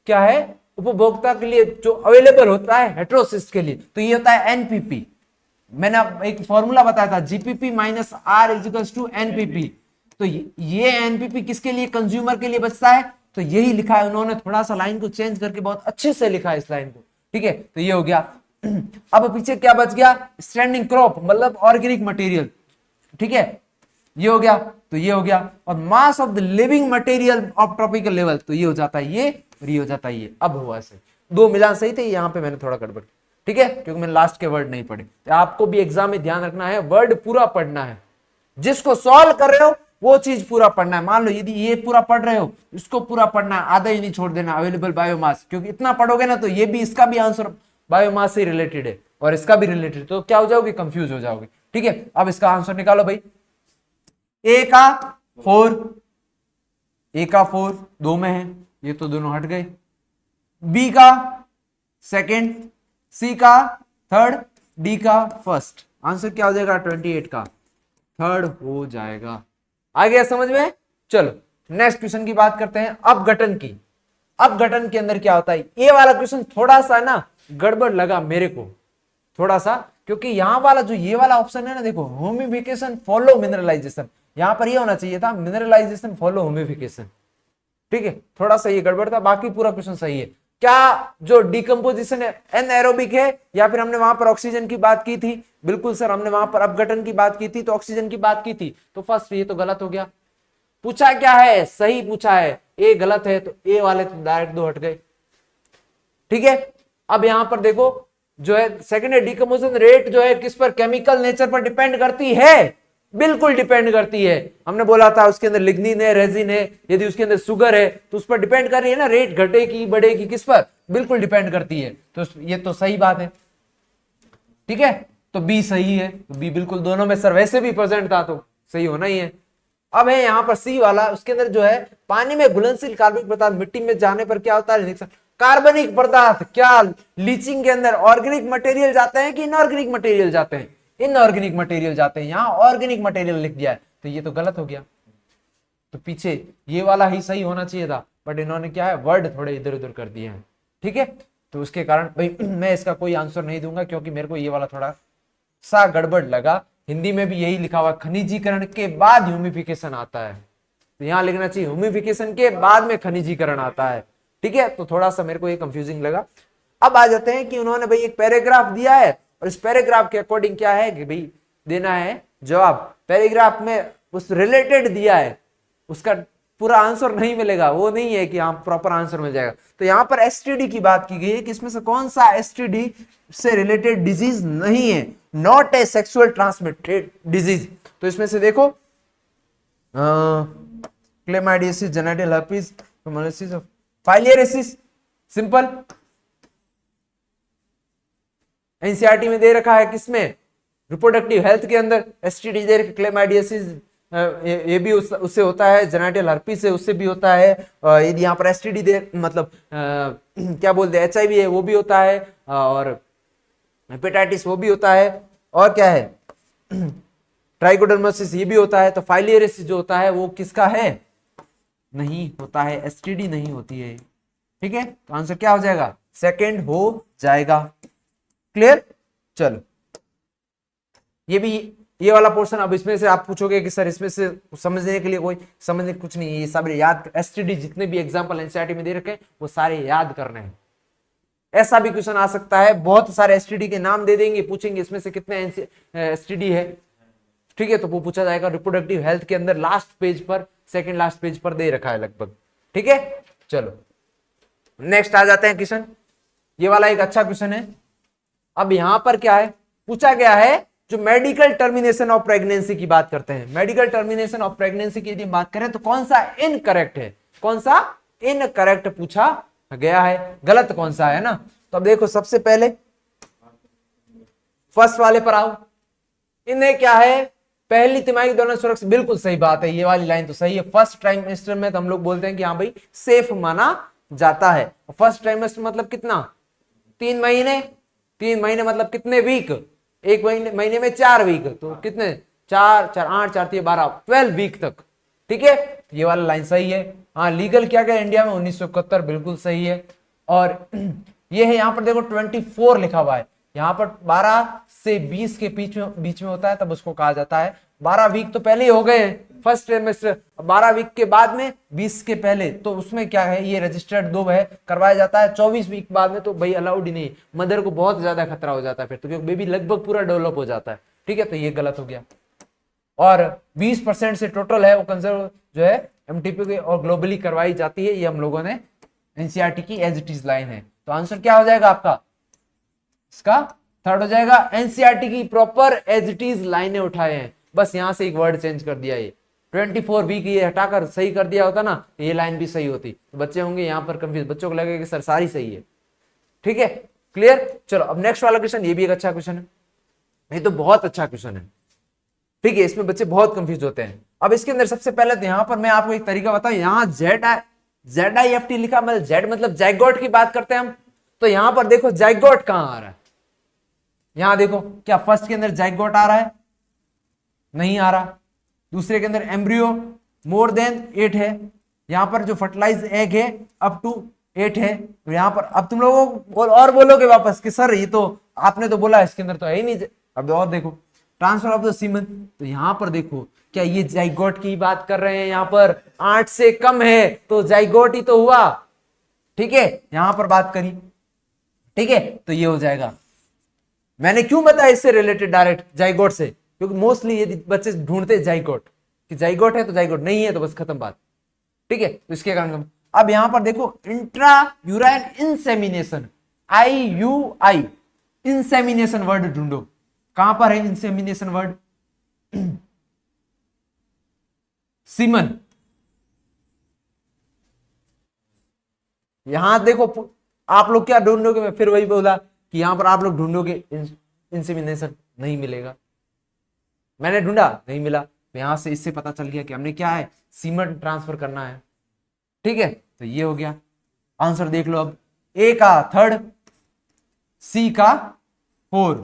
क्या है, उपभोक्ता के लिए जो अवेलेबल होता है हेट्रोसिस्ट के लिए, तो ये होता है एनपीपी। मैंने एक फॉर्मूला बताया था, GPP minus R equals to NPP. तो ये एनपीपी किसके लिए, कंज्यूमर के लिए बचता है, तो यही लिखा है उन्होंने, थोड़ा सा लाइन को चेंज करके बहुत अच्छे से लिखा है इस लाइन को। ठीक है, तो ये हो गया। अब पीछे क्या बच गया, स्टैंडिंग क्रॉप मतलब ऑर्गेनिक मटेरियल। ठीक है, ये हो गया, तो ये हो गया। और mass of the living material of tropical level, तो ये हो जाता है ये, और ये हो जाता है ये। अब हुआ ऐसे, दो मिलान सही थे, यहां पे मैंने थोड़ा गड़बड़। ठीक है, क्योंकि मैंने लास्ट के वर्ड नहीं पढ़े। तो आपको भी एग्जाम में ध्यान रखना है, वर्ड पूरा पढ़ना है, जिसको सॉल्व कर रहे हो वो चीज पूरा पढ़ना है। मान लो यदि ये पूरा पढ़ रहे हो, इसको पूरा पढ़ना है, आधा ही नहीं छोड़ देना। अवेलेबल बायोमास, क्योंकि इतना पढ़ोगे ना तो ये भी, इसका भी आंसर बायोमास से रिलेटेड है और इसका भी रिलेटेड, तो क्या हो जाओगे, कंफ्यूज हो जाओगे। ठीक है, अब इसका आंसर निकालो भाई। ए का 4 दो में है, ये तो दोनों हट गए। बी का सेकंड, सी का थर्ड, डी का फर्स्ट। आंसर क्या हो जाएगा, 28 का थर्ड हो जाएगा। आ गया समझ में। चलो नेक्स्ट क्वेश्चन की बात करते हैं, अपघटन की। अपघटन के अंदर क्या होता है, ये वाला क्वेश्चन थोड़ा सा ना गड़बड़ लगा मेरे को, थोड़ा सा, क्योंकि यहां वाला जो ये वाला ऑप्शन है ना, देखो होमिफिकेशन फॉलो मिनरलाइजेशन, यहां पर ये होना चाहिए था मिनरलाइजेशन फॉलो होमिफिकेशन। ठीक है, थोड़ा सा ये गड़बड़ था, बाकी पूरा क्वेश्चन सही है। क्या जो डिकम्पोजिशन है एनएरोबिक है, या फिर हमने वहां पर ऑक्सीजन की बात की थी, बिल्कुल सर हमने वहां पर अपघटन की बात की थी तो ऑक्सीजन की बात की थी, तो फर्स्ट ये तो गलत हो गया। पूछा क्या है, सही पूछा है, ए गलत है, तो ए वाले तो डायरेक्ट दो हट गए। ठीक है, अब यहां पर देखो जो है सेकेंड है, डिकम्पोजिशन रेट जो है किस पर, केमिकल नेचर पर डिपेंड करती है, बिल्कुल डिपेंड करती है। हमने बोला था उसके अंदर लिग्निन है, रेजिन है, यदि उसके अंदर शुगर है तो उस पर डिपेंड कर रही है ना, रेट घटेगी बढ़ेगी, किस पर, बिल्कुल डिपेंड करती है। तो ये तो सही बात है। ठीक है, तो बी सही है, तो बी बिल्कुल, दोनों में सर वैसे भी प्रेजेंट था तो सही होना ही है। अब है यहां पर सी वाला, उसके अंदर जो है पानी में घुलनशील कार्बनिक पदार्थ मिट्टी में जाने पर क्या होता है, कार्बनिक पदार्थ, क्या लीचिंग के अंदर ऑर्गेनिक मटेरियल जाते हैं कि इनऑर्गेनिक मटेरियल जाते हैं, इनऑर्गेनिक मटेरियल जाते हैं, यहां ऑर्गेनिक मटेरियल लिख दिया है, तो ये तो गलत हो गया। तो पीछे ये वाला ही सही होना चाहिए था, बट इन्होंने क्या है, वर्ड थोड़े इधर उधर कर दिए हैं। ठीक है, तो उसके कारण भाई मैं इसका कोई आंसर नहीं दूंगा, क्योंकि मेरे को ये वाला थोड़ा सा गड़बड़ लगा। हिंदी में भी यही लिखा हुआ, खनिजीकरण के बाद ह्यूमिफिकेशन आता है, तो यहां लिखना चाहिए ह्यूमिफिकेशन के बाद में खनिजीकरण आता है। ठीक है, तो थोड़ा सा मेरे को ये कंफ्यूजिंग लगा। अब आ जाते हैं कि उन्होंने भाई एक पैराग्राफ दिया है और इस पैराग्राफ के अकॉर्डिंग क्या है कि भाई देना है जवाब। पैराग्राफ में उस रिलेटेड दिया है, उसका पूरा आंसर नहीं मिलेगा, वो नहीं है कि हाँ प्रॉपर आंसर मिल जाएगा। तो यहां पर एसटीडी की बात की गई है कि इसमें से कौन सा एसटीडी से रिलेटेड डिजीज नहीं है, not A sexual transmitted disease. तो इसमें से देखो क्लेमाइडियसिस, जेनिटल हर्पीज, फाइलियरिसिस, सिंपल एनसीईआरटी में दे रखा है, किसमें रिप्रोडक्टिव हेल्थ के अंदर एसटीडी दे रखा, क्लेमाइडियसिस ये भी उससे होता है, जेनिटल हर्पीस से उससे भी होता है, यदि यहाँ पर एसटीडी दे मतलब क्या बोलते हैं एचआईवी है वो भी होता है, और हेपेटाइटिस वो भी होता है, और क्या है ट्राइकोडर्मासिस ये भी होता है। तो फाइलियरिसिस जो होता है वो किसका है, नहीं होता है, एसटीडी नहीं होती है। ठीक है, तो आंसर क्या हो जाएगा, सेकंड हो जाएगा। क्लियर, चलो ये वाला पोर्शन। अब इसमें से आप पूछोगे कि सर इसमें से समझने के लिए कोई समझने कुछ नहीं है, ये सब याद, एसटीडी जितने भी एग्जांपल एनसीईआरटी में दे रखे हैं वो सारे याद करने हैं। ऐसा भी क्वेश्चन आ सकता है, बहुत सारे एसटीडी के नाम दे देंगे, पूछेंगे इसमें से कितने एसटीडी है, ठीक है, तो वो पूछा जाएगा रिप्रोडक्टिव हेल्थ के अंदर लास्ट पेज पर, सेकंड लास्ट पेज पर दे रखा है लगभग। ठीक है, चलो नेक्स्ट आ जाते हैं क्वेश्चन। ये वाला एक अच्छा क्वेश्चन है। अब यहां पर क्या है पूछा गया है, जो मेडिकल टर्मिनेशन ऑफ प्रेगनेंसी की बात करते हैं, मेडिकल टर्मिनेशन ऑफ प्रेगनेंसी की यदि बात करें तो कौन सा इनकरेक्ट है, कौन सा इनकरेक्ट पूछा गया है, गलत कौन सा है ना। तो अब देखो सबसे पहले फर्स्ट वाले पर आओ, इन्हें क्या है पहली तिमाही के दौरान सुरक्षित, बिल्कुल सही बात है, ये वाली लाइन तो सही है। फर्स्ट ट्राइमेस्टर में तो हम लोग बोलते हैं कि हाँ भाई सेफ माना जाता है। फर्स्ट ट्राइमेस्टर मतलब कितना, 3 महीने, 3 महीने मतलब कितने वीक, एक महीने में 4 वीक, तो कितने 4 4 8 4 3 12 12 वीक तक। ठीक है, ये वाला लाइन सही है। हाँ लीगल क्या क्या इंडिया में 1971 बिल्कुल सही है। और ये है यहाँ पर देखो 24 लिखा हुआ है, यहाँ पर 12 से 20 के बीच में होता है तब उसको कहा जाता है। 12 वीक तो पहले ही हो गए फर्स्ट ट्राइमेस्टर, 12 वीक के बाद में 20 के पहले, तो उसमें क्या है ये रजिस्टर्ड 2 है करवाया जाता है। 24 वीक बाद में तो भाई अलाउड ही नहीं, मदर को बहुत ज्यादा खतरा हो जाता है फिर तो, क्योंकि बेबी लगभग पूरा डेवलप हो जाता है। ठीक है, तो ये गलत हो गया। और 20% से टोटल है वो कंजर्व जो है एमटीपी के और ग्लोबली करवाई जाती है, ये हम लोगों ने एनसीईआरटी की एज इट इज लाइन है। तो आंसर क्या हो जाएगा आपका, इसका थर्ड हो जाएगा। एनसीईआरटी की प्रॉपर एज इट इज लाइनें उठाए हैं, बस यहां से एक वर्ड चेंज कर दिया, ये 24 वीक ये हटाकर सही कर दिया होता ना, तो ये लाइन भी सही होती। तो बच्चे होंगे यहाँ पर कंफ्यूज, बच्चों को लगेगा कि सर सारी सही है। ठीक है, क्लियर। चलो अब नेक्स्ट वाला क्वेश्चन, ये भी एक अच्छा क्वेश्चन है, ये तो बहुत अच्छा क्वेश्चन है। ठीक है, इसमें बच्चे बहुत कंफ्यूज होते हैं। अब इसके अंदर सबसे पहले तो यहाँ पर मैं आपको एक तरीका बताऊं, यहाँ ZIFT लिखा, मतलब जेड मतलब जाइगोट की बात करते हैं हम। तो यहां पर देखो जाइगोट कहां आ रहा है, यहां देखो क्या फर्स्ट के अंदर जाइगोट आ रहा है, नहीं आ रहा। दूसरे के अंदर एम्ब्रियो मोर देन 8 है, यहां पर जो फर्टिलाइज एग है अप टू 8 है। तो यहां पर अब तुम लोगों और बोलोगे वापस कि सर ये तो आपने तो बोला इसके अंदर तो है ही नहीं। अब और देखो ट्रांसफर ऑफ द सीमन, तो यहां पर देखो क्या ये जाइगोट की बात कर रहे हैं, यहां पर 8 से कम है तो जाइगोट ही तो हुआ। ठीक है, यहां पर बात करी, ठीक है, तो ये हो जाएगा। मैंने क्यों बताया इससे रिलेटेड डायरेक्ट जाइगोट से, क्योंकि मोस्टली ये बच्चे ढूंढते जाइगोट कि जाइगोट है तो जाइगोट, नहीं है तो बस खत्म बात। ठीक है, तो इसके कारण अब यहां पर देखो intra urine insemination, IUI insemination word ढूंढो, कहां पर है इंसेमिनेशन वर्ड, सीमन। यहां देखो आप लोग क्या ढूंढोगे, मैं फिर वही बोला कि यहां पर आप लोग ढूंढोगे इंसेमिनेशन, नहीं मिलेगा। मैंने ढूंढा नहीं मिला, तो यहां से इससे पता चल गया कि हमने क्या है सीमन ट्रांसफर करना है। ठीक है, तो ये हो गया आंसर। देख लो अब ए का 3rd, सी का 4,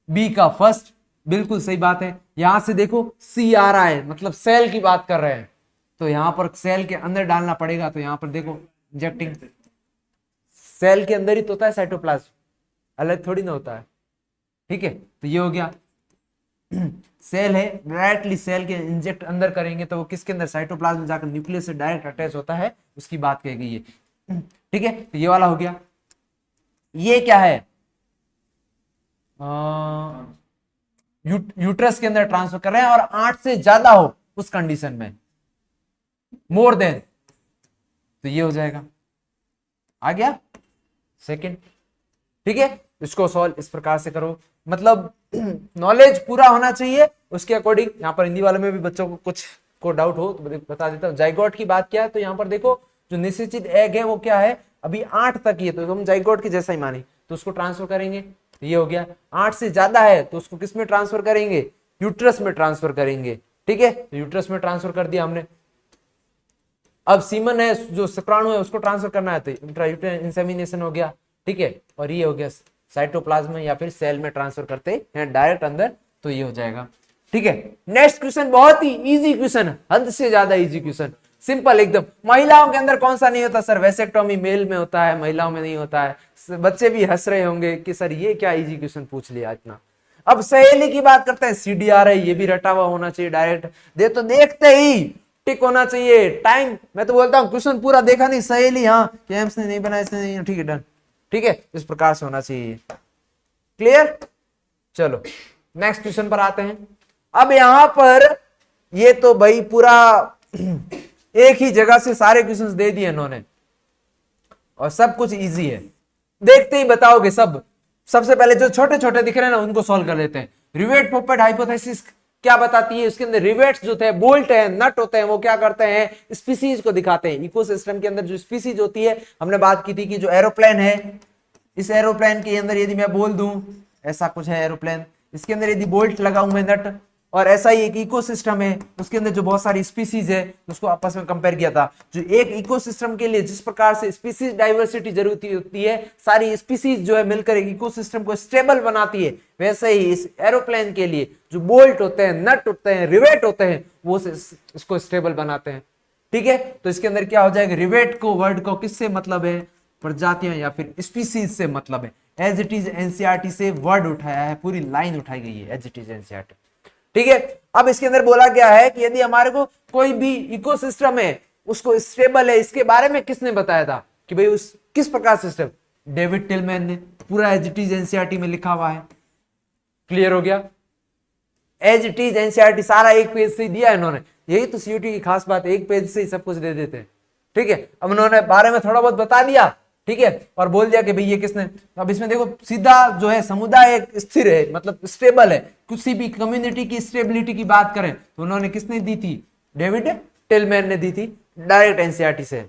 बी का 1st, बिल्कुल सही बात है। यहां से देखो सी आ रहा है, मतलब सेल की बात कर रहे हैं, तो यहां पर सेल के अंदर डालना पड़ेगा। तो यहां पर देखो इंजेक्टिंग, सेल के अंदर ही तो होता है साइटोप्लाज्म, अलग थोड़ी ना होता है। ठीक है, तो ये हो गया सेल है, डायरेक्टली सेल के इंजेक्ट अंदर करेंगे तो वो किसके अंदर, साइटोप्लाज्म में जाकर न्यूक्लियस से डायरेक्ट अटैच होता है, उसकी बात कही गई है। ठीक है, तो ये वाला हो गया। ये क्या है, यूट्रस के अंदर ट्रांसफर कर रहे हैं और 8 से ज्यादा हो उस कंडीशन में, मोर देन, तो ये हो जाएगा, आ गया सेकंड। ठीक है, इसको सॉल्व इस प्रकार से करो, मतलब नॉलेज पूरा होना चाहिए उसके अकॉर्डिंग। यहाँ पर हिंदी वाले में भी बच्चों को कुछ को डाउट हो तो बता देता हूँ। जाइगोट की बात क्या है, तो यहाँ पर देखो जो निषेचित एग है वो क्या है, अभी 8 तक ही है, तो हम जाइगोट के जैसा ही माने तो उसको ट्रांसफर करेंगे, तो ये हो गया। 8 से ज्यादा है तो उसको किस में ट्रांसफर करेंगे, यूट्रस में ट्रांसफर करेंगे। ठीक है, तो यूट्रस में ट्रांसफर कर दिया हमने। अब सीमन है जो शुक्राणु है उसको ट्रांसफर करना है, तो इंट्रायूटेरिन इंसेमिनेशन हो गया। ठीक है, और ये हो गया साइटोप्लाज्म में या फिर सेल में ट्रांसफर करते हैं डायरेक्ट अंदर, तो ये हो जाएगा। ठीक है, नेक्स्ट क्वेश्चन बहुत ही इजी क्वेश्चन, हद से ज्यादा इजी क्वेश्चन, सिंपल एकदम। महिलाओं के अंदर कौन सा नहीं होता सर, वैसेक्टोमी मेल में होता है, महिलाओं में नहीं होता है। बच्चे भी हंस रहे होंगे कि सर ये क्या इजी क्वेश्चन पूछ लिया इतना। अब सहेली की बात करते हैं, सीडीआर है, ये भी रटा हुआ होना चाहिए डायरेक्ट, दे तो देखते ही टिक होना चाहिए। टाइम मैं तो बोलता हूँ क्वेश्चन पूरा देखा नहीं, सहेली हाँ जेम्स ने नहीं बनाया, इसने नहीं, ठीक है डन। ठीक है, इस प्रकार से होना चाहिए, क्लियर। चलो नेक्स्ट क्वेश्चन पर आते हैं। अब यहां पर ये तो भाई पूरा एक ही जगह से सारे क्वेश्चंस दे दिए इन्होंने और सब कुछ इजी है, देखते ही बताओगे सब। सबसे पहले जो छोटे छोटे दिख रहे हैं ना उनको सॉल्व कर लेते हैं। रिवेट पोपेट हाइपोथेसिस क्या बताती है, उसके अंदर रिवेट्स जो थे, बोल्ट है, नट होते हैं, वो क्या करते हैं, स्पीसीज को दिखाते हैं। इकोसिस्टम के अंदर जो स्पीसीज होती है, हमने बात की थी कि जो एरोप्लेन है, इस एरोप्लेन के अंदर यदि मैं बोल दूं ऐसा कुछ है एरोप्लेन, इसके अंदर यदि बोल्ट लगा हुआ है, नट, और ऐसा ही एक इकोसिस्टम है उसके अंदर जो बहुत सारी स्पीसीज है, उसको आपस में कंपेयर किया था। जो एक इकोसिस्टम के लिए जिस प्रकार से स्पीसीज डाइवर्सिटी जरूरी होती है, सारी स्पीसीज जो है मिलकर एक इकोसिस्टम को स्टेबल बनाती है, वैसे ही इस एरोप्लेन के लिए जो बोल्ट होते हैं, नट होते हैं, रिवेट होते हैं, वो इसको स्टेबल बनाते हैं। ठीक है, तो इसके अंदर क्या हो जाएगा, रिवेट को वर्ड को किससे मतलब है, प्रजातियों या फिर स्पीसीज से मतलब है। एज इट इज एनसीईआरटी से वर्ड उठाया है, पूरी लाइन उठाई गई है, एज इट इज एनसीईआरटी। ठीक है, अब इसके अंदर बोला गया है कि यदि हमारे को कोई भी इकोसिस्टम है उसको स्टेबल है, इसके बारे में किसने बताया था कि भाई उस किस प्रकार सिस्टम, डेविड टिलमैन ने, पूरा एज इट इज एनसीईआरटी में लिखा हुआ है। क्लियर हो गया, एज इट इज एनसीईआरटी सारा एक पेज से दिया है इन्होंने, यही तो सीयूटी की खास बात है, एक पेज से ही सब कुछ दे देते हैं। ठीक है, अब उन्होंने बारे में थोड़ा बहुत बता दिया, ठीक है, और बोल दिया कि भाई ये किसने। अब इसमें देखो सीधा जो है समुदाय एक स्थिर है, मतलब स्टेबल है, किसी भी कम्युनिटी की स्टेबिलिटी की बात करें तो उन्होंने किसने दी थी, डेविड टिलमैन ने दी थी, डायरेक्ट एनसीईआरटी से।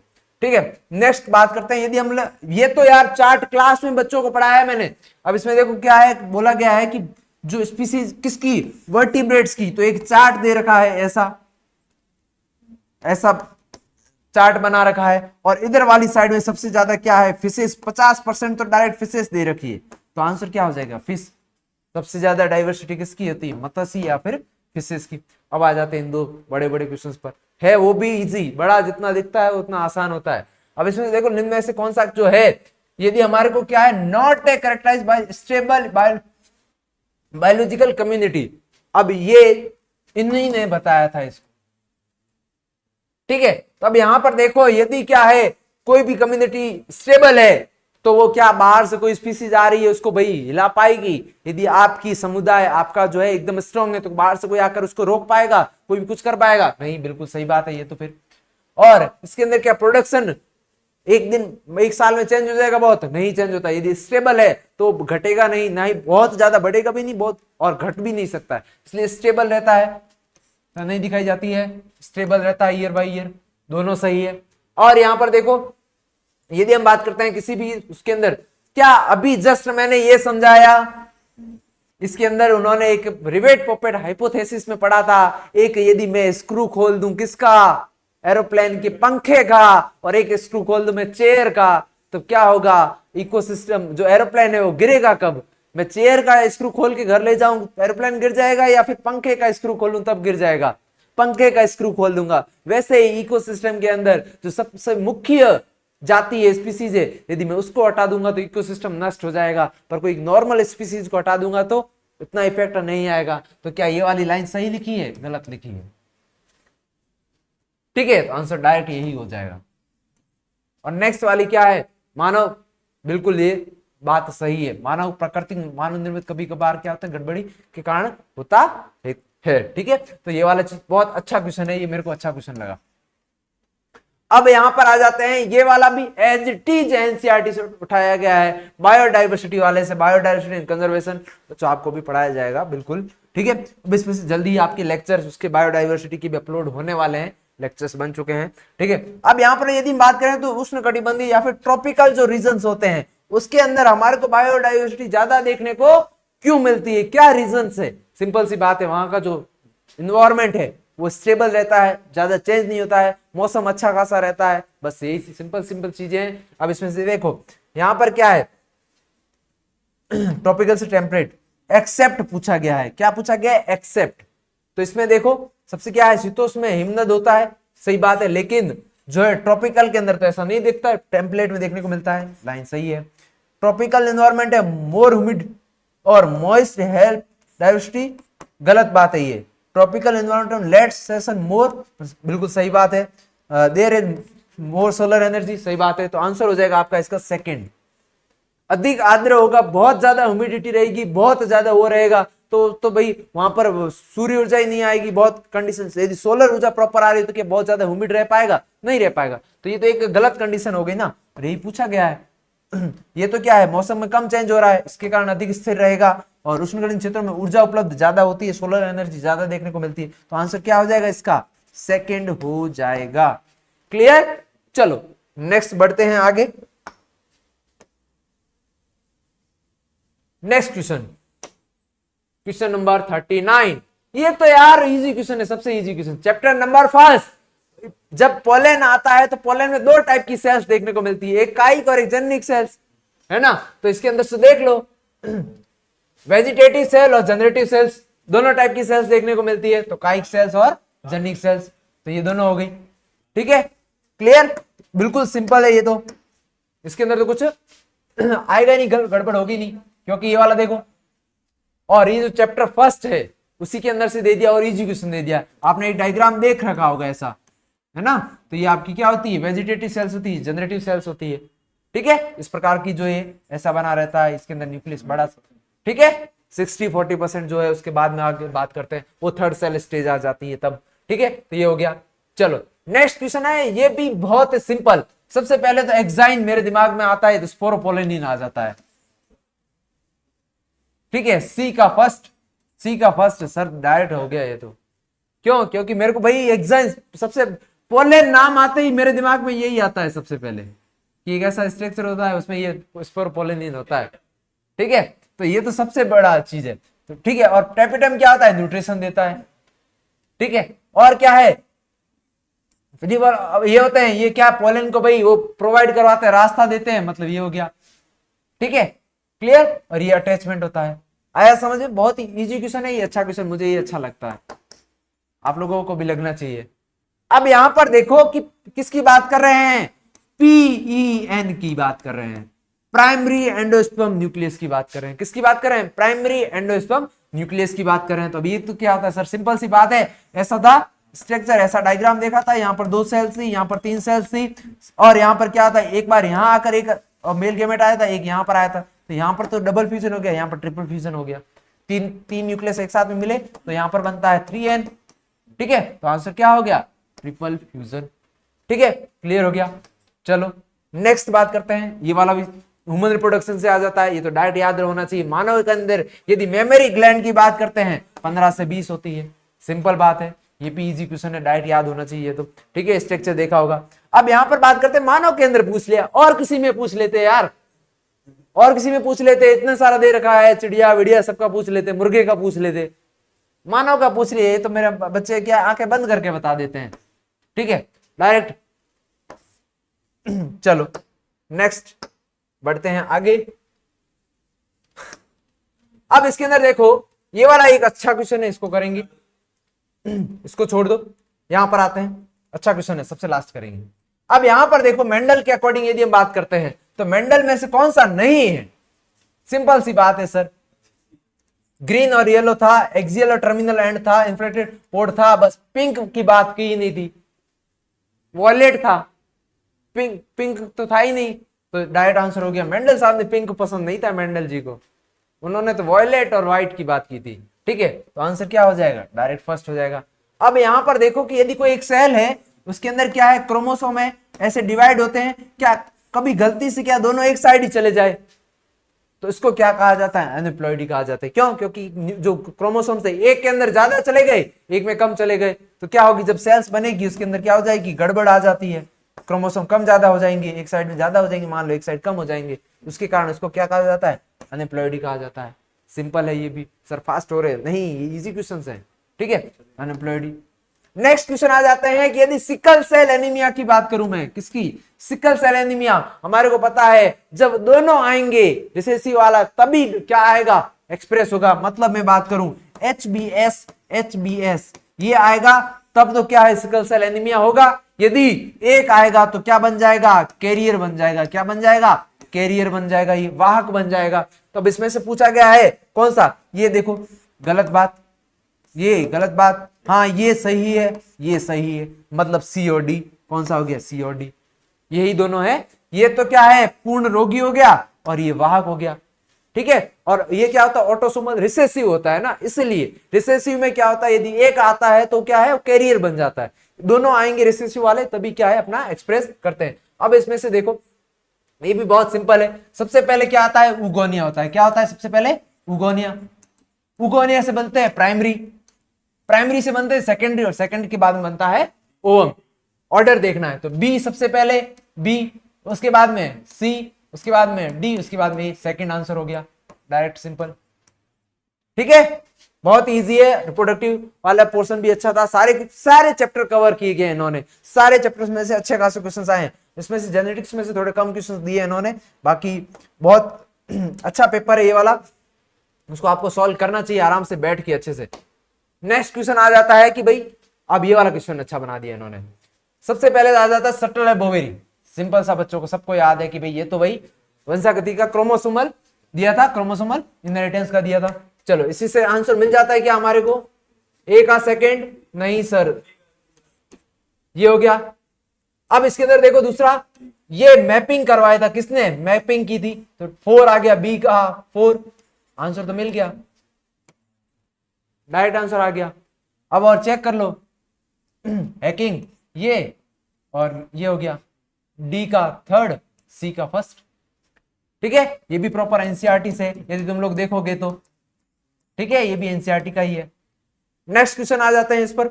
ठीक है, नेक्स्ट बात करते हैं। यदि हम, ये तो यार चार्ट क्लास में बच्चों को पढ़ाया है मैंने। अब इसमें देखो क्या है, बोला गया है कि जो स्पीसीज किसकी, वर्टिब्रेट्स की, तो एक चार्ट दे रखा है, ऐसा ऐसा चार्ट बना रखा है, और इधर वाली साइड में सबसे ज्यादा क्या है, फिशेस, 50% तो डायरेक्ट फिशेस दे रखी है, तो आंसर क्या हो जाएगा, फिश। सबसे ज्यादा डाइवर्सिटी किसकी होती है, मत्स्य या फिर फिशेस की। अब आ जाते हैं इन दो बड़े बड़े क्वेश्चंस पर, है वो भी इजी, बड़ा जितना दिखता है उतना आसान होता है। अब इसमें देखो निम्न में से कौन सा जो है, यदि हमारे को क्या है, not a characterised by stable biological community, अब ये इन्हीं ने बताया था इसको। ठीक है, तो अब यहां पर देखो यदि क्या है, कोई भी कम्युनिटी स्टेबल है तो वो क्या बाहर से कोई स्पीसीज आ रही है उसको भाई हिला पाएगी। यदि आपकी समुदाय आपका जो है एकदम स्ट्रांग है तो बाहर से कोई आकर उसको रोक पाएगा, कोई भी कुछ कर पाएगा नहीं, बिल्कुल सही बात है ये तो फिर। और इसके अंदर क्या प्रोडक्शन एक दिन एक साल में चेंज हो जाएगा, बहुत नहीं चेंज होता। यदि स्टेबल है तो घटेगा नहीं, ना ही बहुत ज्यादा बढ़ेगा भी नहीं, बहुत और घट भी नहीं सकता है, इसलिए स्टेबल रहता है, नहीं दिखाई जाती है, स्टेबल रहता है ईयर बाय ईयर, दोनों सही है। और यहां पर देखो यदि हम बात करते हैं किसी भी उसके अंदर, क्या अभी जस्ट मैंने ये समझाया, इसके अंदर उन्होंने एक रिवेट पोपेट हाइपोथेसिस में पढ़ा था, एक यदि मैं स्क्रू खोल दूं किसका, एरोप्लेन के पंखे का, और एक स्क्रू खोल दूं मैं चेयर का, तो क्या होगा, इकोसिस्टम जो एरोप्लेन है वो गिरेगा कब, मैं चेयर का स्क्रू खोल के घर ले जाऊं एरोप्लेन गिर जाएगा, या फिर पंखे का स्क्रू खोलूं तब गिर जाएगा, पंखे का स्क्रू खोल दूंगा। वैसे ही इकोसिस्टम के अंदर जो सबसे मुख्य जाति है, स्पीसीज है, यदि मैं उसको हटा दूंगा तो इकोसिस्टम नष्ट हो जाएगा, पर कोई नॉर्मल स्पीसीज को हटा दूंगा तो इतना इफेक्ट नहीं आएगा। तो क्या ये वाली लाइन सही लिखी है, गलत लिखी है? ठीक है, तो आंसर डायरेक्ट यही हो जाएगा। और नेक्स्ट वाली क्या है, मानव, बिल्कुल ये बात सही है। मानव प्राकृतिक मानव निर्मित कभी कभार क्या होता है, गड़बड़ी के कारण होता है। ठीक है, तो ये वाला चीज बहुत अच्छा क्वेश्चन है, ये मेरे को अच्छा क्वेश्चन लगा। अब यहां पर आ जाते हैं, ये वाला भी एज इट इज एनसीईआरटी से उठाया गया है, बायोडाइवर्सिटी वाले से, बायोडाइवर्सिटी एंड कंजर्वेशन, तो आपको भी पढ़ाया जाएगा बिल्कुल। ठीक है, अब इसमें से जल्दी ही आपके लेक्चर्स उसके बायोडाइवर्सिटी की भी अपलोड होने वाले हैं, लेक्चर्स बन चुके हैं। ठीक है, अब यहाँ पर यदि बात करें तो उष्णकटिबंधीय या फिर ट्रॉपिकल जो रीजन्स होते हैं उसके अंदर हमारे को बायोडाइवर्सिटी ज्यादा देखने को क्यों मिलती है, क्या रीजन है? सिंपल सी बात है, वहां का जो इन्वायरमेंट है वो स्टेबल रहता है, ज्यादा चेंज नहीं होता है, मौसम अच्छा खासा रहता है, बस यही सिंपल सिंपल चीजें हैं। अब इसमें से देखो यहां पर क्या है, ट्रॉपिकल से टेम्परेट, एक्सेप्ट पूछा गया है। क्या पूछा गया है? एक्सेप्ट। तो इसमें देखो सबसे क्या है, शीतोष्ण में हिमनद होता है, सही बात है, लेकिन जो है ट्रॉपिकल के अंदर तो ऐसा नहीं दिखता है, टेम्पलेट में देखने को मिलता है, लाइन सही है। ट्रॉपिकल एनवायरमेंट है, मोर ह्यूमिड और मॉइस्ट हेल्प डाइवर्सिटी, गलत बात है ये। Tropical environment let's session more, बिल्कुल सही बात है। There is more solar energy, सही बात है। तो आंसर हो जाएगा आपका इसका सेकंड। अधिक आर्द्र होगा, बहुत ज्यादा ह्यूमिडिटी रहेगी, बहुत ज्यादा वो रहेगा, तो भाई वहां पर सूर्य ऊर्जा ही नहीं आएगी, बहुत कंडीशन। यदि सोलर ऊर्जा प्रॉपर आ रही है तो क्या बहुत ज्यादा ह्यूमिड रह पाएगा? नहीं रह पाएगा। तो ये तो एक गलत कंडीशन हो गई ना, यही पूछा गया है। ये तो क्या है, मौसम में कम चेंज हो रहा है, इसके कारण अधिक स्थिर रहेगा, और उष्णकटिबंधीय क्षेत्रों में ऊर्जा उपलब्ध ज्यादा होती है, सोलर एनर्जी ज्यादा देखने को मिलती है। तो आंसर क्या हो जाएगा इसका? सेकंड हो जाएगा। क्लियर? चलो नेक्स्ट बढ़ते हैं आगे। Next question, question number 39। ये तो यार इजी क्वेश्चन है, सबसे easy question, chapter number first. जब पोलन आता है तो पोलन में दो टाइप की सेल्स देखने को मिलती है, एक कायिक और एक जननिक सेल्स, है ना? तो इसके अंदर से देख लो, वेजिटेटिव सेल और जनरेटिव सेल्स, दोनों टाइप की सेल्स देखने को मिलती है, तो कायिक सेल्स और जननिक सेल्स, तो ये दोनों हो गई। ठीक है, क्लियर? बिल्कुल सिंपल है ये तो, इसके अंदर तो कुछ आएगा नहीं, गड़बड़ होगी नहीं, क्योंकि ये वाला देखो, और ये जो चैप्टर फर्स्ट है उसी के अंदर से दे दिया और इजी क्वेश्चन दे दिया। आपने एक डायग्राम देख रखा होगा ऐसा, है ना? तो ये आपकी क्या होती है? वेजिटेटिव सेल्स होती है, जनरेटिव सेल्स होती है। ठीक है, इस प्रकार की जो ये ऐसा बना रहता है, इसके अंदर न्यूक्लियस बड़ा, ठीक है, 60-40% जो है, उसके बाद में आगे बात करते हैं, वो थर्ड सेल स्टेज आ जाती है तब। ठीक है, तो ये हो गया। चलो नेक्स्ट क्वेश्चन है, ये भी बहुत सिंपल। सबसे पहले तो एक्साइन मेरे दिमाग में आता है तो स्पोरोपोलेनिन आ जाता है। ठीक है, सी का फर्स्ट सर डायरेक्ट हो गया ये तो। क्यों? क्योंकि मेरे को भाई एक्साइन, सबसे पोलेन नाम आते ही मेरे दिमाग में यही आता है सबसे पहले, कि एक ऐसा स्ट्रक्चर होता है उसमें ये स्पोरोपोलेनिन होता है। ठीक है, तो ये तो सबसे बड़ा चीज है। तो ठीक है, और टेपिटम क्या होता है? न्यूट्रिशन देता है। ठीक है, और क्या है? ये होते हैं, ये क्या पोलन को भाई वो प्रोवाइड करवाते हैं, रास्ता देते हैं, मतलब ये हो गया। ठीक है, क्लियर? और ये अटैचमेंट होता है। आया समझ में? बहुत ही इजी क्वेश्चन है ये, अच्छा क्वेश्चन, मुझे ये अच्छा लगता है, आप लोगों को भी लगना चाहिए। अब यहां पर देखो कि किसकी बात कर रहे हैं, PEN की बात कर रहे हैं, प्राइमरी एंडोस्पर्म न्यूक्लियस की बात कर रहे हैं। किसकी बात कर रहे हैं? प्राइमरी एंडोस्पर्म न्यूक्लियस की बात कर रहे हैं। तो अभी ये तो क्या होता है सर? सिंपल सी बात है, ऐसा था स्ट्रक्चर, ऐसा डायग्राम देखा था, यहाँ पर 2 सेल्स थी, यहाँ पर 3 सेल्स थी, और यहाँ पर क्या था, एक बार यहाँ आकर एक मेल गेमेट आया था, एक यहाँ पर आया था, तो यहाँ पर तो डबल फ्यूजन हो गया, यहाँ पर ट्रिपल फ्यूजन हो गया, तीन न्यूक्लियस एक साथ में मिले तो यहाँ पर बनता है 3N। ठीक है, तो आंसर क्या हो गया? Triple fusion. ठीक है, क्लियर हो गया। चलो नेक्स्ट बात करते हैं, ये वाला भी ह्यूमन रिप्रोडक्शन से आ जाता है, ये तो डायरेक्ट याद होना चाहिए। मानव के अंदर यदि मेमोरी ग्लैंड की बात करते हैं 15 से 20 होती है, सिंपल बात है, ये भी इजी क्वेश्चन है, डायरेक्ट याद होना चाहिए। तो ठीक है, स्ट्रक्चर देखा होगा। अब यहां पर बात करते हैं मानव के अंदर, पूछ लिया, और किसी में पूछ लेते यार, और किसी में पूछ लेते, इतना सारा दे रखा है, चिड़िया विड़िया सबका पूछ लेते, मुर्गे का पूछ लेते, मानव का पूछ लिए, तो मेरे बच्चे क्या आंखें बंद करके बता देते हैं। ठीक है, डायरेक्ट। चलो नेक्स्ट बढ़ते हैं आगे। अब इसके अंदर देखो, ये वाला एक अच्छा क्वेश्चन है, इसको करेंगे, इसको छोड़ दो, यहां पर आते हैं, अच्छा क्वेश्चन है, सबसे लास्ट करेंगे। अब यहां पर देखो, मेंडल के अकॉर्डिंग यदि हम बात करते हैं तो मेंडल में से कौन सा नहीं है? सिंपल सी बात है सर, ग्रीन और येलो था, एक्सियल और टर्मिनल एंड था, इन्फ्लेटेड पोर्ट था, बस पिंक की बात की ही नहीं थी, वॉयलेट था, पिंक तो था ही नहीं, तो डायरेक्ट आंसर हो गया। मेंडल साहब ने पिंक पसंद नहीं था मेंडल जी को, उन्होंने तो वॉयलेट और व्हाइट की बात की थी। ठीक है, तो आंसर क्या हो जाएगा, डायरेक्ट फर्स्ट हो जाएगा। अब यहां पर देखो कि यदि कोई एक सेल है उसके अंदर क्या है, क्रोमोसोम है, ऐसे डिवाइड होते हैं, क्या कभी गलती से क्या दोनों एक साइड ही चले जाए तो इसको क्या कहा जाता है, एनिप्लॉइडी कहा जाता है। क्यों? क्योंकि जो क्रोमोसोम थे एक के अंदर ज्यादा चले गए, एक में कम चले गए, तो क्या होगी, जब सेल्स बनेगी उसके अंदर क्या हो जाएगी, गड़बड़ आ जाती है, क्रोमोसोम कम ज्यादा हो जाएंगे, एक साइड में ज्यादा हो जाएंगे, मान लो एक साइड कम हो जाएंगे, उसके कारण इसको क्या कहा जाता है, एनिप्लॉइडी कहा जाता है। सिंपल है ये भी। सर फास्ट हो रहे हैं? नहीं, इजी क्वेश्चन है। ठीक है, एनिप्लॉइडी। नेक्स्ट क्वेश्चन आ जाते हैं कि यदि सिकल सेल एनीमिया की बात करूं मैं, किसकी, सिकल सेल एनीमिया, हमारे को पता है जब दोनों आएंगे रिसेसिव वाला तभी क्या आएगा, एक्सप्रेस होगा। मतलब मैं बात करूं HbS ये आएगा तब तो क्या है, सिकल सेल एनीमिया होगा। यदि एक आएगा तो क्या बन जाएगा, कैरियर बन जाएगा। क्या बन जाएगा, कैरियर बन जाएगा, ये वाहक बन जाएगा। तो अब इसमें से पूछा गया है कौन सा, ये देखो गलत बात, ये गलत बात, हाँ ये सही है, ये सही है, मतलब सी और डी। कौन सा हो गया, सी और डी, यही दोनों है। ये तो क्या है, पूर्ण रोगी हो गया और ये वाहक हो गया। ठीक है, और ये क्या होता है, ऑटोसोमल रिसेसिव होता है ना, इसलिए रिसेसिव में क्या होता है, यदि एक आता है तो क्या है, कैरियर बन जाता है। दोनों आएंगे रिसेसिव वाले तभी क्या है, अपना एक्सप्रेस करते हैं। अब इसमें से देखो, ये भी बहुत सिंपल है। सबसे पहले क्या आता है, उगोनिया होता है। क्या होता है सबसे पहले, उगोनिया। उगोनिया से बनते हैं प्राइमरी, प्राइमरी से बनते हैं सेकेंडरी, और सेकेंडरी के बाद में बनता है ओवम। ऑर्डर देखना है तो बी सबसे पहले, बी, उसके बाद में सी, उसके बाद में डी, उसके बाद में सेकंड आंसर हो गया, डायरेक्ट सिंपल। ठीक है, बहुत इजी है। रिप्रोडक्टिव वाला पोर्शन भी अच्छा था, सारे चैप्टर कवर किए गए इन्होंने, सारे चैप्टर्स में से अच्छे खासे क्वेश्चंस आए हैं। इसमें से जेनेटिक्स में से थोड़े कम क्वेश्चंस दिए इन्होंने, बाकी बहुत अच्छा पेपर है ये वाला, उसको आपको सॉल्व करना चाहिए आराम से बैठ के अच्छे से। नेक्स्ट क्वेश्चन आ जाता है कि भाई, अब ये वाला क्वेश्चन अच्छा बना दिया इन्होंने। सबसे पहले आ जाता है सटल है बोवेरी, सिंपल सा, बच्चों को सबको याद है कि भाई ये तो भाई वंशागति का क्रोमोसोमल दिया था, क्रोमोसोमल इनहेरिटेंस का दिया था। चलो इसी से आंसर मिल जाता है क्या हमारे को, ए का सेकंड, नहीं सर ये हो गया। अब इसके अंदर देखो दूसरा, ये मैपिंग करवाया था, किसने मैपिंग की थी, तो 4 आ गया, बी का 4, आंसर तो मिल गया, डायरेक्ट आंसर आ गया। अब और चेक कर लो हैकिंग, ये और ये हो गया, डी का थर्ड, सी का फर्स्ट। ठीक है, ये भी प्रॉपर एनसीईआरटी से यदि तुम लोग देखोगे तो। ठीक है, ये भी एनसीईआरटी का ही है। नेक्स्ट क्वेश्चन आ जाते हैं इस पर।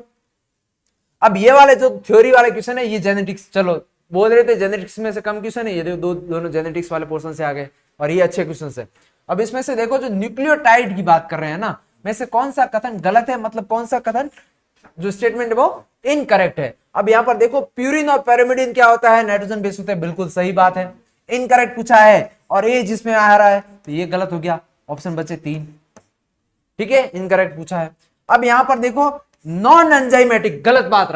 अब ये वाले जो थ्योरी वाले क्वेश्चन है ये जेनेटिक्स, चलो बोल रहे थे जेनेटिक्स में से कम क्वेश्चन है, ये दोनों जेनेटिक्स वाले पोर्शन से आ गए और ये अच्छे क्वेश्चन है। अब इसमें से देखो जो न्यूक्लियोटाइड की बात कर रहे हैं ना, में से कौन सा कथन गलत है, मतलब कौन सा कथन जो स्टेटमेंट है वो इनकरेक्ट है। अब यहां पर देखो प्यूरिन और पैरामिडिन क्या होता है, नाइट्रोजन बेस होता है, बिल्कुल सही बात है, इनकरेक्ट पूछा है। और ये जिसमें आ रहा है तो ये गलत हो गया, ऑप्शन बचे 3। ठीक है, इनकरेक्ट पूछा है। अब यहां पर देखो नॉन एंजाइमेटिक, गलत बात,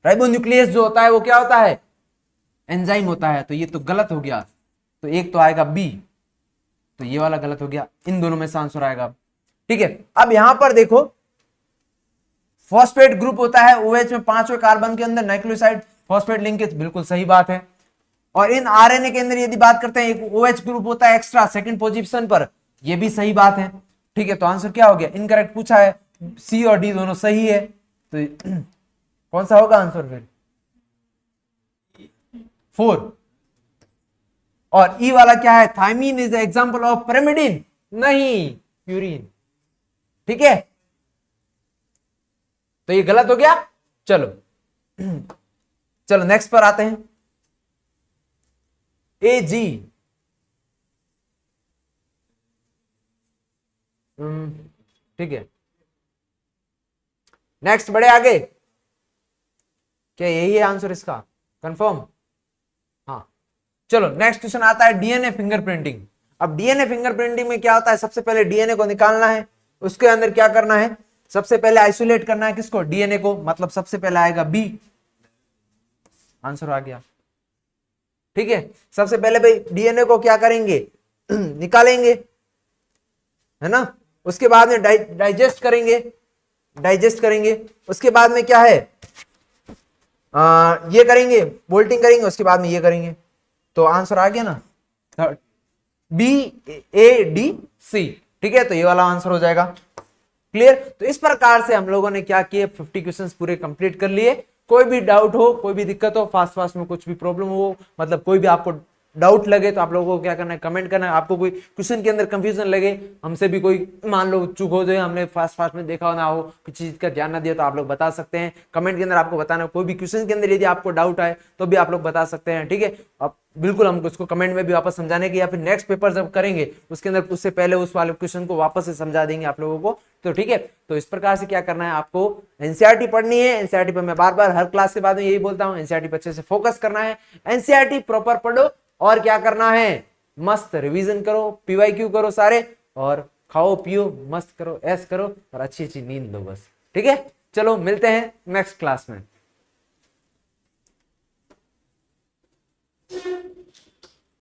राइबोन्यूक्लियस जो होता है वो क्या होता है, एंजाइम होता है, तो ये तो गलत हो गया। तो एक तो आएगा बी, तो ये वाला गलत हो गया, इन दोनों में से आंसर आएगा। ठीक है, अब यहां पर देखो फॉस्फेट ग्रुप होता है OH में 5वें कार्बन के अंदर नाइक्लियोसाइड फॉस्फेट लिंकेज, बिल्कुल सही बात है। और इन आरएनए के अंदर यदि बात करते हैं एक OH ग्रुप होता है एक्स्ट्रा सेकंड पोजीशन पर, ये भी सही बात है। ठीक है, तो आंसर क्या हो गया, इनकरेक्ट पूछा है, सी और डी दोनों सही है, तो कौन सा होगा आंसर फिर, 4। और ई वाला क्या है, thiamine is example of pyrimidine, नहीं प्यूरिन। ठीक है, तो ये गलत हो गया। चलो चलो नेक्स्ट पर आते हैं, ए जी, ठीक है, नेक्स्ट बढ़े आगे, क्या यही है आंसर इसका, कंफर्म, हाँ। चलो नेक्स्ट क्वेश्चन आता है डीएनए फिंगरप्रिंटिंग। अब डीएनए फिंगरप्रिंटिंग में क्या होता है, सबसे पहले डीएनए को निकालना है, उसके अंदर क्या करना है, सबसे पहले आइसोलेट करना है किसको, डीएनए को, मतलब सबसे पहले आएगा बी, आंसर आ गया। ठीक है, सबसे पहले भाई डीएनए को क्या करेंगे निकालेंगे, है ना, उसके बाद में डाइजेस्ट करेंगे, उसके बाद में क्या है ये करेंगे, बोल्टिंग करेंगे, उसके बाद में ये करेंगे, तो आंसर आ गया ना, बी ए डी सी। ठीक है, तो ये वाला आंसर हो जाएगा। क्लियर। तो इस प्रकार से हम लोगों ने क्या किए, 50 क्वेश्चंस पूरे कंप्लीट कर लिए। कोई भी डाउट हो, कोई भी दिक्कत हो, फास्ट फास्ट में कुछ भी प्रॉब्लम हो, मतलब कोई भी आपको डाउट लगे तो आप लोगों को क्या करना है, कमेंट करना है। आपको कोई क्वेश्चन के अंदर कंफ्यूजन लगे, हमसे भी कोई मान लो चूक हो जाए, हमने फास्ट फास्ट में देखा ना हो, किसी चीज का ध्यान ना दिया, तो आप लोग बता सकते हैं कमेंट के अंदर। आपको बताना कोई भी क्वेश्चन के अंदर यदि आपको डाउट आए तो भी आप लोग बता सकते हैं। ठीक है, अब बिल्कुल हम उसको कमेंट में भी वापस समझाने की, या फिर नेक्स्ट पेपर जब करेंगे उसके अंदर उससे पहले उस वाले क्वेश्चन को वापस से समझा देंगे आप लोगों को। तो ठीक है, तो इस प्रकार से क्या करना है, आपको एनसीईआरटी पढ़नी है। एनसीईआरटी पर मैं बार बार हर क्लास के बाद में यही बोलता हूं, एनसीईआरटी पर अच्छे से फोकस करना है। एनसीईआरटी प्रॉपर पढ़ो, और क्या करना है, मस्त रिवीजन करो, पीवाईक्यू करो सारे, और खाओ पियो मस्त करो, ऐस करो, और अच्छी अच्छी नींद लो बस। ठीक है, चलो मिलते हैं नेक्स्ट क्लास में।